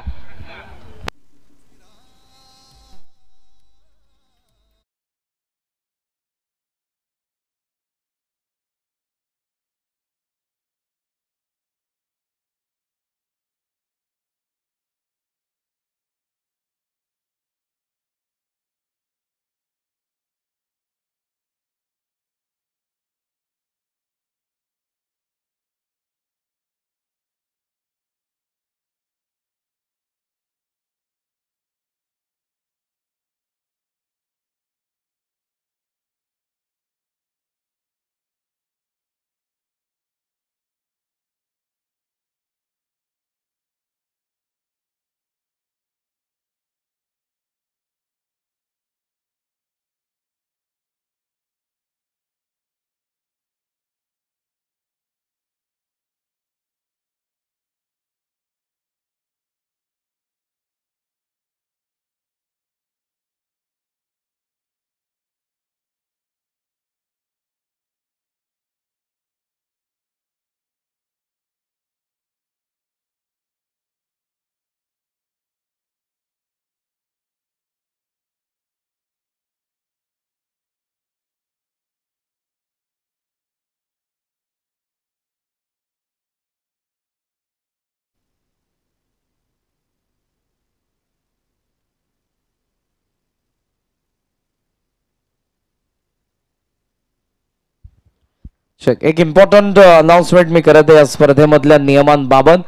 एक इम्पॉर्टंट अनाउन्समेंट मी करत आहे या स्पर्धेमधल्या नियमांबाबत.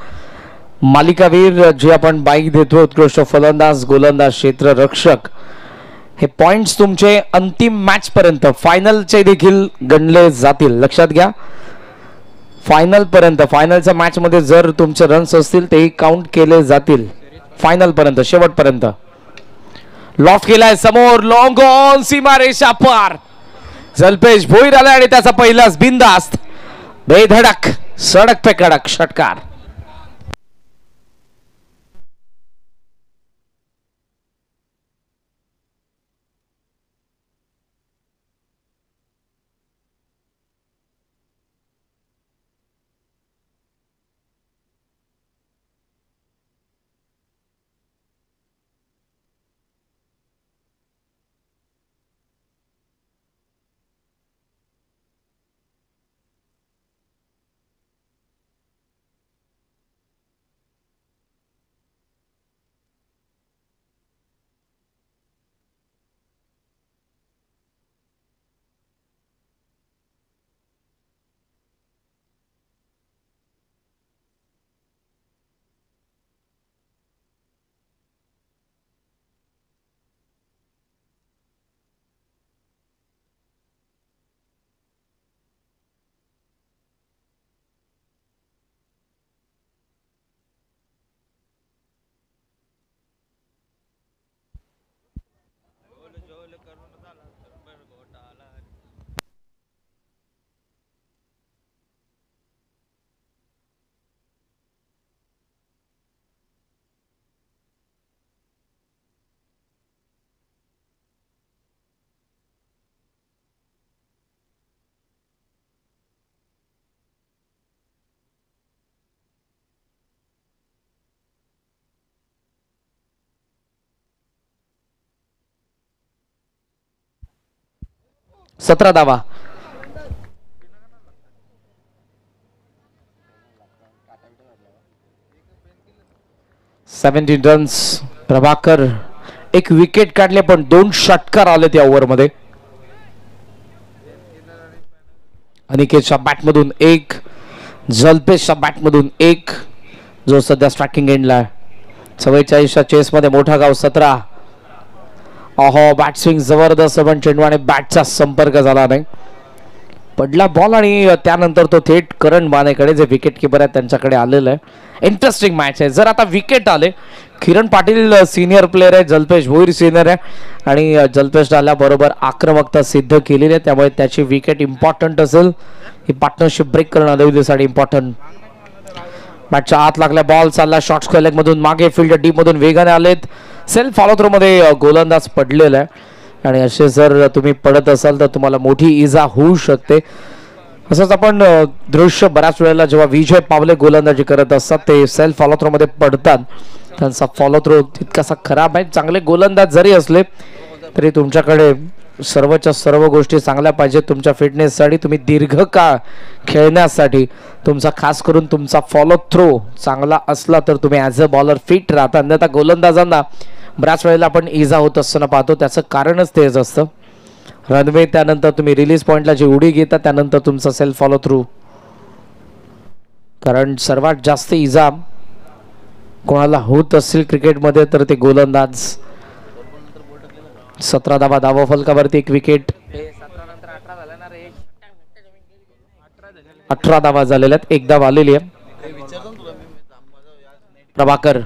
मालिकावीर जे आपण बाईक देतो उत्कृष्ट फलंदाज, गोलंदाज, क्षेत्ररक्षक हे पॉइंट्स तुमचे अंतिम मॅच पर्यंत फायनलचे देखील गणले जातील, लक्षात घ्या. फायनल पर्यंत, फायनलच्या मॅच मध्ये जर तुमचे रन्स असतील तेही काउंट केले जातील फायनल पर्यंत, शेवटपर्यंत. लॉफ्ट केलाय समोर, लॉंग ऑन, सीमारेषा पार. जल्पेश भोईर आला आणि त्याचा पहिलाच बिनधास्त बेधडक सडक पे कडक षटकार. सतरा धावा. Seventeen runs. प्रभाकर एक विकेट काढले पण 2 षटकार आले त्या ओव्हर मध्ये. अनिकेतच्या बॅटमधून 1, जल्पेशच्या बॅटमधून 1, जो सध्या स्ट्रायकिंग एंडला आहे. 44च्या चेस मध्ये मोठा गाव 17. अहो बॅट स्विंग जबरदस्त, पण चेंडू आणि बॅटचा संपर्क झाला नाही. पडला बॉल आणि त्यानंतर तो थेट करण बानेकडे, जे विकेट किपर आहेत त्यांच्याकडे आलेलं आहे. इंटरेस्टिंग मॅच आहे. जर आता विकेट आले, किरण पाटील सिनियर प्लेअर आहे, जल्पेश भोईर सिनियर आहे आणि जल्पेश डाल्याबरोबर आक्रमकता सिद्ध केलेली आहे, त्यामुळे त्याची विकेट इम्पॉर्टंट असेल. ही पार्टनरशिप ब्रेक करणं लवलीसाठी इम्पॉर्टंट. मॅचच्या आत लागल्या, बॉल चालला शॉर्ट स्क्वेअर लेग मधून मागे, फील्डर डीप मधून वेगाने आलेत. सेल्फ फॉलो थ्रो मध्ये गोलंदाज पडलेला आहे आणि असे जर तुम्ही पडत असाल तर तुम्हाला मोठी इजा होऊ शकते. असंच आपण दृश्य बऱ्याच वेळेला जेव्हा विजय पावले गोलंदाजी करत असतात ते सेल्फ फॉलो थ्रो मध्ये पडतात. त्यांचा फॉलो थ्रो तितकासा खराब आहे. चांगले गोलंदाज जरी असले तरी तुमच्याकडे सर्वच्या सर्व गोष्टी चांगल्या पाहिजेत तुमच्या फिटनेससाठी. तुम्ही दीर्घकाळ खेळण्यासाठी तुमचा, खास करून तुमचा फॉलो थ्रो चांगला असला तर तुम्ही ॲज अ बॉलर फिट राहता. अन्यथा गोलंदाजांना बऱ्याच वेळेला आपण इजा होत असताना पाहतो, त्याचं कारणच तेच असतं. रनवे त्यानंतर तुम्ही रिलीज पॉइंटला जी उडी घेता त्यानंतर तुमचा सेल्फ फॉलो थ्रू. कारण सर्वात जास्त इजा कोणाला होत असेल क्रिकेटमध्ये तर ते गोलंदाज. 17 धावा धावा फलकावरती 1 विकेट. 18 धावा झालेल्या आहेत, 1 धाव आलेली आहे. प्रभाकर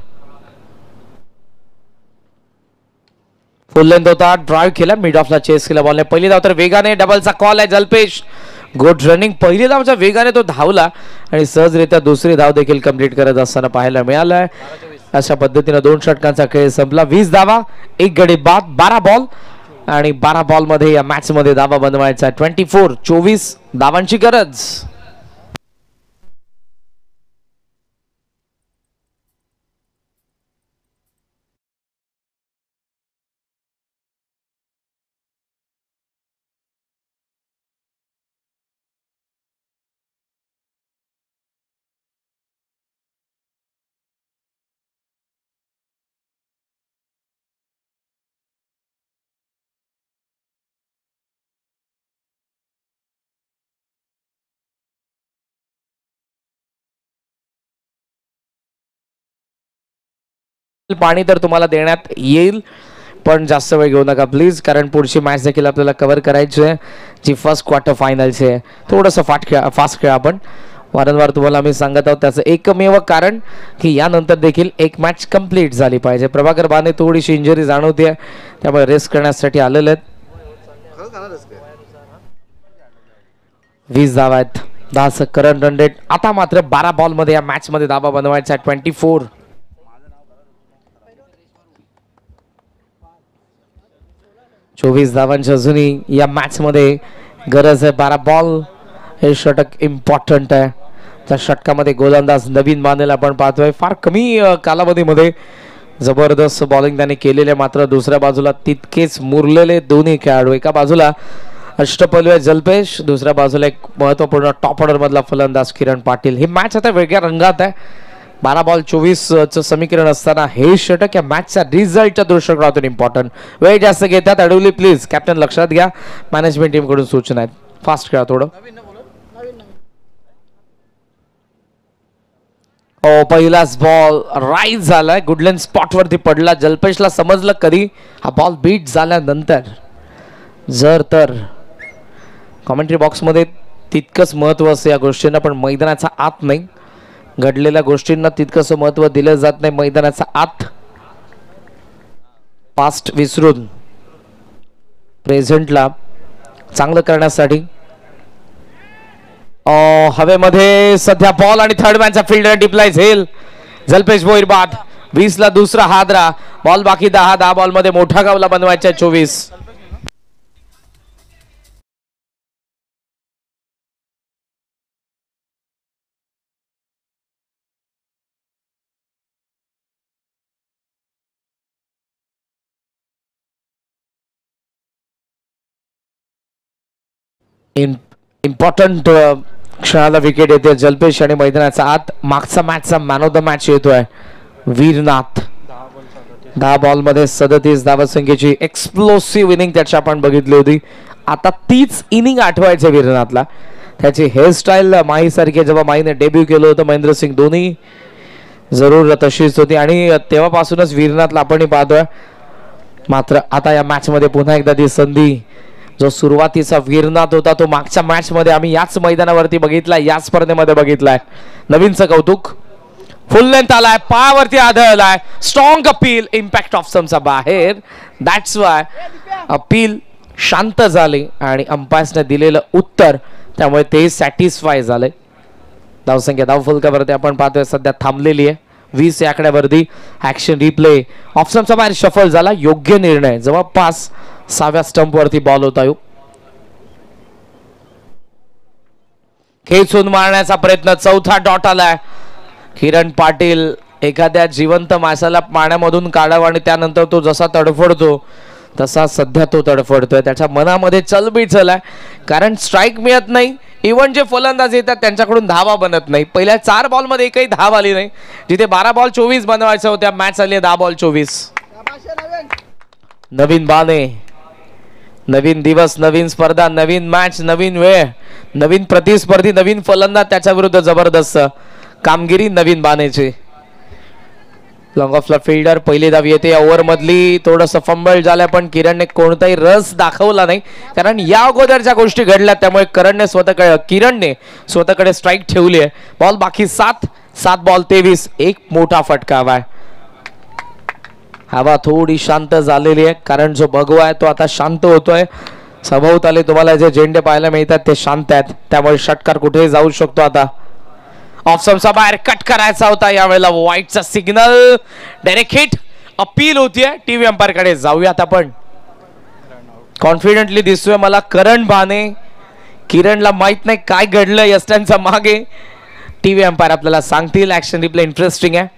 फुल लेंथ होता, ड्राईव्ह केला, मिड ऑफला चेस केला बॉलने. पहिली धाव तर वेगाने, डबलचा कॉल आहे. जल्पेश गुड रनिंग. पहिली धावच्या वेगाने तो धावला आणि सहजरित्या दुसरी धाव देखील कंप्लीट करत असताना पाहायला मिळालाय. अशा पद्धतीने 2 षटकांचा खेळ संपला. 20 धावा, 1 गडी बाद, 12 बॉल आणि 12 बॉल मध्ये या मॅच मध्ये धावा बनवायचा. 24 धावांची गरज. पाणी तर तुम्हाला देण्यात येईल, पण जास्त वेळ घेऊ नका प्लीज, कारण पुढची मॅच देखील आपल्याला कव्हर करायची आहे जी फर्स्ट क्वार्टर फायनलची आहे. थोडंसं फास्ट खेळा आपण. वारंवार तुम्हाला आम्ही सांगत आहोत त्याचं एकमेव कारण की यानंतर देखील एक मॅच कंप्लीट झाली पाहिजे. प्रभाकर बाने थोडीशी इंजरी जाणवते, त्यामुळे रेस्ट करण्यासाठी आलेले आहेत. 20 धावा आहेत, 10 करंट रन रेट. आता मात्र 12 बॉलमध्ये या मॅच मध्ये धावा बनवायचा 24. 24 धावांची अजूनही या मॅच मध्ये गरज आहे. 12 बॉल हे षटक इम्पॉर्टंट आहे. त्या षटकामध्ये गोलंदाज नवीन बानेला आपण पाहतोय फार कमी कालावधीमध्ये जबरदस्त बॉलिंग त्याने केलेले. मात्र दुसऱ्या बाजूला तितकेच मुरलेले दोन्ही खेळाडू. एका बाजूला अष्टपैलू जल्पेश, दुसऱ्या बाजूला एक महत्वपूर्ण टॉप ऑर्डर मधला फलंदाज किरण पाटील. ही मॅच आता वेगळ्या रंगात आहे. 12 बॉल 24चं समीकरण असताना हे षटक या मॅचच्या रिझल्टच्या दृष्टिकोनातून इम्पॉर्टंट. वेळ जास्त घेतात अडवली प्लीज. कॅप्टन लक्षात घ्या, मॅनेजमेंट टीम कडून सूचना आहेत. फास्ट खेळा थोडं. पहिलाच बॉल राईज झालाय, गुडलँड स्पॉट वरती पडला. जल्पेशला समजलं कधी हा बॉल बीट झाल्यानंतर. जर तर कॉमेंट्री बॉक्समध्ये तितकंच महत्व असतं या गोष्टींना, पण मैदानाचा आत नाही. घडलेल्या गोष्टींना तितकंसं महत्व दिलं जात नाही मैदानाचा आत. पास्ट विसरून प्रेझेंटला चांगलं करण्यासाठी हवेमध्ये सध्या बॉल आणि थर्ड मॅनचा फिल्डर डिप्लाय झेल. जल्पेश भोईर बाद. 20 ला दुसरा हादरा. बॉल बाकी 10 बॉल मध्ये मोठा गावला बनवायचा 24. इम्पॉर्टंट क्षणाला विकेट येते. जल्पेश आणि मैदानाचा आत. मागचा मॅचचा मॅन ऑफ द मॅच येतोय वीरनाथ. 10 बॉल मध्ये 37 धावसंख्येची एक्सप्लोसिव्ह इनिंग त्याची आपण बघितली होती. आता तीच इनिंग आठवायची वीरनाथला. त्याची हेअरस्टाईल माही सारखी जेव्हा माहीने डेब्यू केलं होतं महेंद्रसिंग धोनी जरूर तशीच होती आणि तेव्हापासूनच वीरनाथला आपण पाहतोय. मात्र आता या मॅच मध्ये पुन्हा एकदा ती संधी. जो सुरुवातीचा वीरनाथ होता तो मागच्या मॅच मध्ये आम्ही याच मैदानावरती बघितला, याच स्पर्धेमध्ये बघितलाय. नवीनचं कौतुक. फुल लेंथ आलाय, पायावरती आदळलाय. Strong appeal. इम्पॅक्ट ऑफ समचा बाहेर. दॅट्स वाय अपील शांत झाले आणि अंपायर्सने दिलेलं उत्तर त्यामुळे ते सॅटिस्फाय झाले. धावसंख्या धावफलकावरती आपण पाहतोय सध्या थांबलेली आहे 20 या आकड्यावरती. Action replay. ऑप्शनचा बाहेर शफल झाला. योग्य निर्णय. जवळपास 6व्या स्टंप वरती बॉल होता. खेचून मारण्याचा प्रयत्न. चौथा डॉट आलाय. किरण पाटील एखाद्या जिवंत माणसाला पाण्यामधून काढावा आणि त्यानंतर तो जसा तडफडतो तसा सध्या तो तडफडतोय. त्याच्या मनामध्ये चलबीच आहे, कारण स्ट्राईक मिळत नाही. इव्हन जे फलंदाज येतात त्यांच्याकडून धावा बनत नाही. पहिल्या 4 बॉल मध्ये एकही धाव आली नाही. जिथे 12 बॉल 24 बनवायच्या होत्या, मॅच आली 10 बॉल 24. नवीन बाने, नवीन दिवस, नवीन स्पर्धा, नवीन मॅच, नवीन वेळ, नवीन प्रतिस्पर्धी, नवीन फलंदाज त्याच्या विरुद्ध जबरदस्त कामगिरी नवीन बानेची. Long ऑफला fielder. पहिली धाव येते या ओव्हर मधली. थोडंसं फंबल झालं पण किरणने कोणताही रस दाखवला नाही, कारण या अगोदरच्या गोष्टी घडल्या त्यामुळे किरणने स्वतःकडे स्ट्राईक ठेवली आहे. बॉल बाकी 7 बॉल 23. एक मोठा फटका हवाय. हवा थोडी शांत झालेली आहे, कारण जो भगवा आहे तो आता शांत होतोय. सभोवताली तुम्हाला जे झेंडे पाहायला मिळतात ते शांत आहेत, त्यामुळे षटकार कुठेही जाऊ शकतो. आता ऑप्शनचा बाहेर कट करायचा होता, यावेळेला व्हाईटचा सिग्नल. Direct hit. अपील होतीये टीव्ही अंपायर कडे. जाऊयात आपण. कॉन्फिडेंटली दिसतोय मला करण बाने. किरणला माहित नाही काय घडलं यस्टनच्या मागे. टीव्ही अंपायर आपल्याला सांगतील. ऍक्शन रिप्ले इंटरेस्टिंग आहे.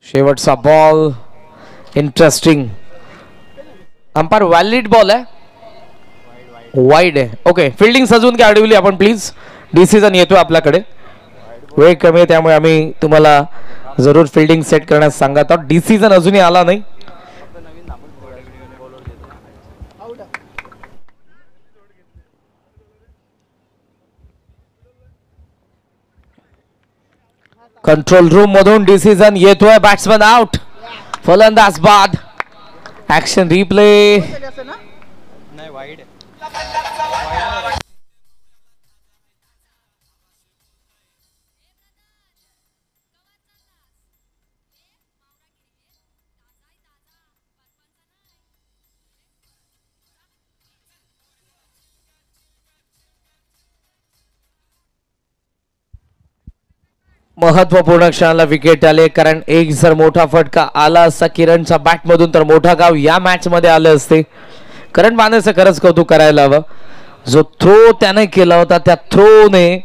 शेवटचा ball interesting. Umpire valid ball आहे, वाईड आहे. ओके, फिल्डिंग सजवून घ्या अडवली आपण प्लीज. डिसिजन येतोय आपल्याकडे. वेळ कमी आहे त्यामुळे आम्ही तुम्हाला जरूर फिल्डिंग सेट करण्यास सांगत आहोत. डिसिजन अजूनही आला नाही. कंट्रोल रूम मधून डिसिजन येतोय, बॅट्समन आउट, फलंदाज बाद. Action replay. महत्वपूर्ण क्षणाला विकेट आले, कारण एक जर मोठा फटका आला असता किरणच्या बॅट मधून तर मोठा गाव या मॅच मध्ये आले असते. करण बांदेचं खरंच कौतुक करायला हवं. जो थ्रो त्याने केला होता त्या थ्रोने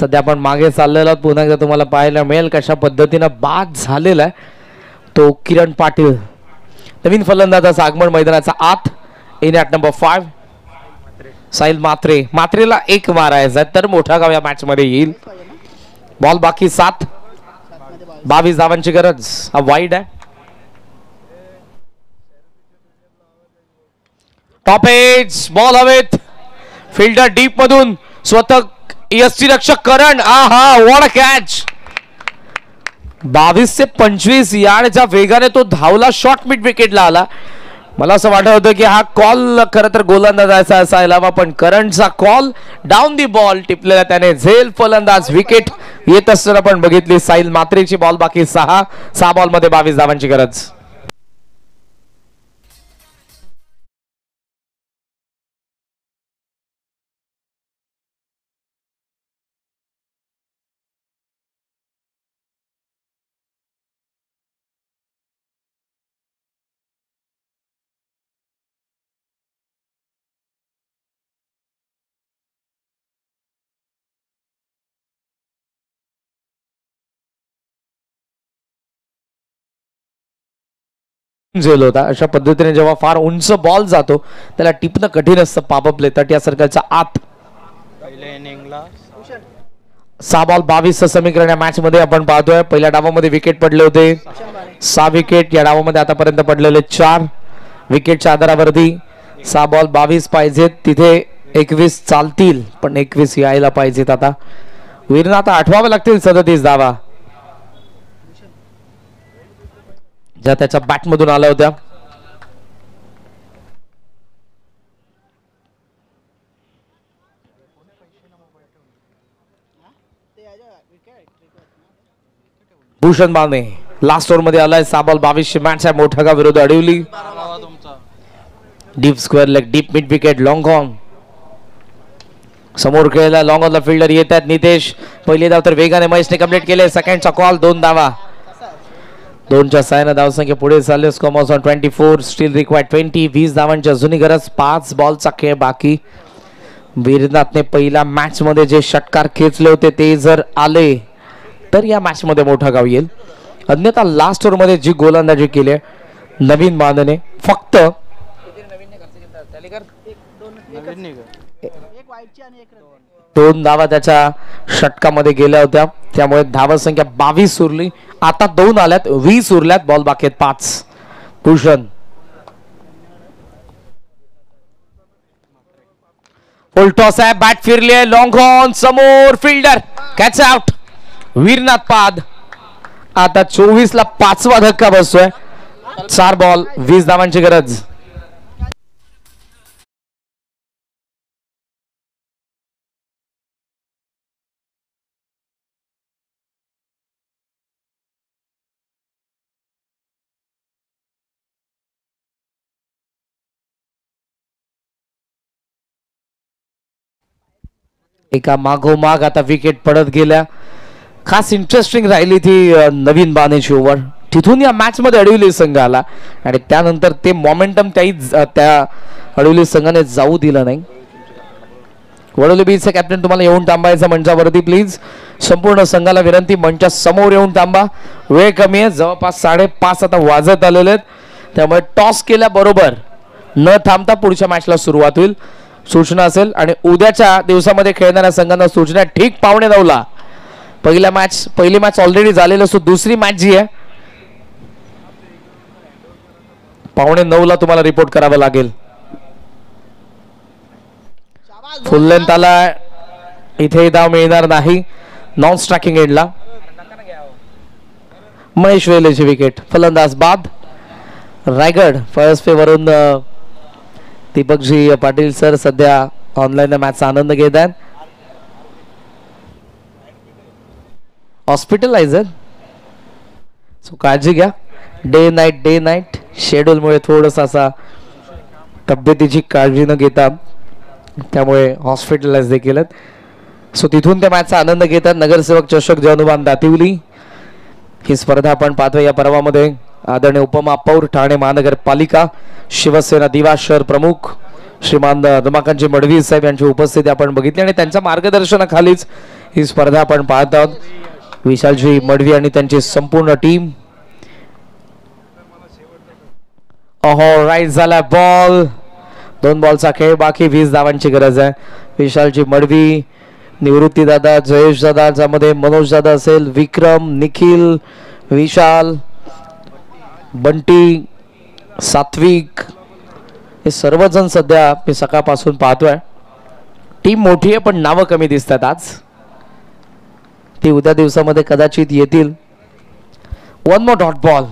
सध्या आपण मागे चाललेला पुन्हा एकदा तुम्हाला पाहायला मिळेल कशा पद्धतीनं बाद झालेला आहे तो किरण पाटील. नवीन फलंदाजाचं आगमन मैदानाचा आत. इन ॲट नंबर 5 साहिल मात्रे. मात्रेला एक मारायचा तर मोठा गाव या मॅच मध्ये येईल. बॉल बाकी 7, 22 धावांची गरज. हा वाईड आहे. टॉप एज बॉल हवेत. फिल्डर डीप मधून स्वतः यष्टीरक्षक करण. आहा व्हॉट अ कॅच. 22 ते 25 यार्डच्या वेगाने तो धावला. शॉर्ट मिड विकेटला आला. मला असं वाटत होतं की हा कॉल खरं तर गोलंदाजाचा असायला, पण करंटचा कॉल डाऊन दी बॉल टिपलेला त्याने झेल फलंदाज. विकेट येत असताना पण बघितली साहिल मात्रेची. बॉल बाकी 6 बॉल मध्ये 22 धावांची गरज. झेल होता. अशा पद्धतीने जेव्हा फार उंच बॉल जातो त्याला टिपणं कठीण असतं. पापअप प्लेतात या सर्कलच्या आत. 6 बॉल 22 समीकरण या मॅच मध्ये आपण पाहतोय. पहिल्या डावामध्ये विकेट पडले होते 6 विकेट. या डावामध्ये आतापर्यंत पडलेले 4 विकेटच्या आधारावरती 6 बॉल 22 पाहिजेत. तिथे 21 चालतील पण 21 यायला पाहिजेत. आता वीरना आता आठवावे लागतील 37 धावा ज्या त्याच्या बॅट मधून आल्या होत्या. भूषण बाने लास्ट ओव्हर मध्ये आलाय. 6 बॉल 22 मॅच आहे. मोठा गाव विरुद्ध अडवली. Deep square leg deep mid wicket long on. समोर खेळला लॉंग ऑन द फिल्डर येत आहेत नितेश. पहिली धाव तर वेगाने महेशने कंप्लीट केले. सेकंडचा कॉल 2 धावा. 2च्या साहाय्याने धावसंख्या पुढे चालले. Score on 24. Steel required 20. 20 धावांची अजूनही गरज. 5 बॉलचा खेळ बाकी. वीरनाथने पहिल्या मॅच मध्ये जे षटकार खेचले होते ते जर आले तर या मॅच मध्ये मोठा गाव येईल. अन्यथा लास्ट ओव्हर मध्ये जी गोलंदाजी केली नवीन बांधने फक्त 2 धावा त्याच्या षटकामध्ये गेल्या होत्या. त्यामुळे धावसंख्या 22 उरली. आता 2 आल्यात. 20 उरल्यात. बॉल बाकी आहेत 5. भूषण फुल टॉस आहे. बॅट फिरली आहे. लॉंग ऑन समोर फिल्डर कॅच आउट. वीरनाथ पाद. आता 24 ला 5वा धक्का बसतोय. 4 बॉल 20 धावांची गरज. एका मागोमाग आता विकेट पडत गेल्या. खास इंटरेस्टिंग राहिली ती नवीन बानेची ओव्हर. तिथून या मॅच मध्ये अडवली संघ आला आणि त्यानंतर ते मोमेंटम त्या अडवली संघाने जाऊ दिलं नाही. वडोली बीचे कॅप्टन तुम्हाला येऊन थांबायचं मंचावरती प्लीज. संपूर्ण संघाला विनंती मंचा समोर येऊन थांबा. वेळ कमी आहे. जवळपास 5:30 आता वाजत आलेले आहेत. त्यामुळे टॉस केल्याबरोबर न थांबता पुढच्या मॅचला सुरुवात होईल. सूचना असेल आणि उद्याच्या दिवसामध्ये खेळणाऱ्या संघांना सूचना ठीक 9:15 पहिली मॅच ऑलरेडी झालेली असो. दुसरी मॅच जी आहे 9:15 तुम्हाला रिपोर्ट करावं लागेल. फुल लेंथ आला. इथे धाव मिळणार नाही. नॉन स्ट्रायकिंग एंडला महेश वेलेची विकेट. फलंदाज बाद. रायगड फळसपेवरून दीपकजी पाटील सर सध्या ऑनलाईन मॅचचा आनंद घेत आहेत. हॉस्पिटलायझर सो काळजी घ्या. डे नाईट शेड्यूलमुळे थोडंसं असा तब्येतीची काळजी न घेता त्यामुळे हॉस्पिटलाइज देखील आहेत. सो तिथून त्या मॅचचा आनंद घेतात. नगरसेवक चषक जनुबान दातिवली ही स्पर्धा आपण पाहतोय. या पर्वामध्ये आदरणीय उपमहापौर ठाणे महानगरपालिका शिवसेना दिवा शहर प्रमुख श्रीमान रमाकांतजी मडवी साहेब यांची उपस्थिती आपण बघितली आणि त्यांच्या मार्गदर्शनाखालीच ही स्पर्धा आपण पाहत आहोत. विशालजी मडवी आणि त्यांची संपूर्ण टीम. अहो राईट झाला बॉल. 2 बॉलचा खेळ बाकी. 20 धावांची गरज आहे. विशालजी मडवी, निवृत्ती दादा, जयेश दादा, ज्यामध्ये मनोज दादा असेल, विक्रम, निखिल, विशाल, बंटी, सात्विक हे सर्वजण सध्या मी सकाळपासून पाहतोय. टीम मोठी आहे पण नावं कमी दिसतात आज. ती उद्या दिवसामध्ये कदाचित येतील. 1 मोर डॉट बॉल.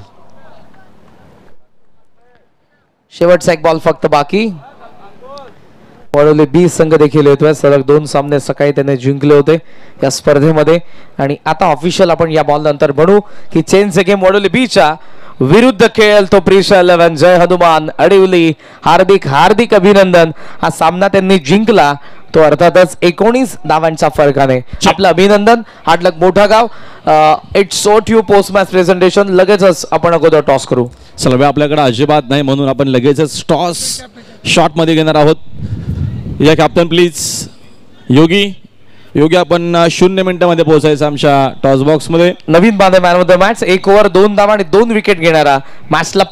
शेवटचा एक बॉल फक्त बाकी. वडोली बी संघ देखील येतोय. सलग 2 सामने सकाळी त्याने जिंकले होते या स्पर्धेमध्ये आणि आता ऑफिशियल आपण या बॉल नंतर म्हणू की चेंज गेम वडोली बीच्या विरुद्ध खेळ तो प्रिशा 11 जय हनुमान अडिवली. हार्दिक अभिनंदन. हा सामना त्यांनी जिंकला तो अर्थातच 19 धावांच्या फरकाने. आपलं अभिनंदन. हार्डलक मोठा गाव. It's so to post match presentation. लगेचच आपण अगोदर टॉस करू. सलवे आपल्याकडे अजिबात नाही म्हणून आपण लगेचच टॉस शॉट मध्ये घेणार आहोत. या कॅप्टन प्लीज. योगी आपण 0 मिनिटांमध्ये पोहोचायचं आमच्या टॉस बॉक्स मध्ये. नवीन बांधे man of the match. 1 over 2 धावा आणि 2 विकेट घेणारा मॅचला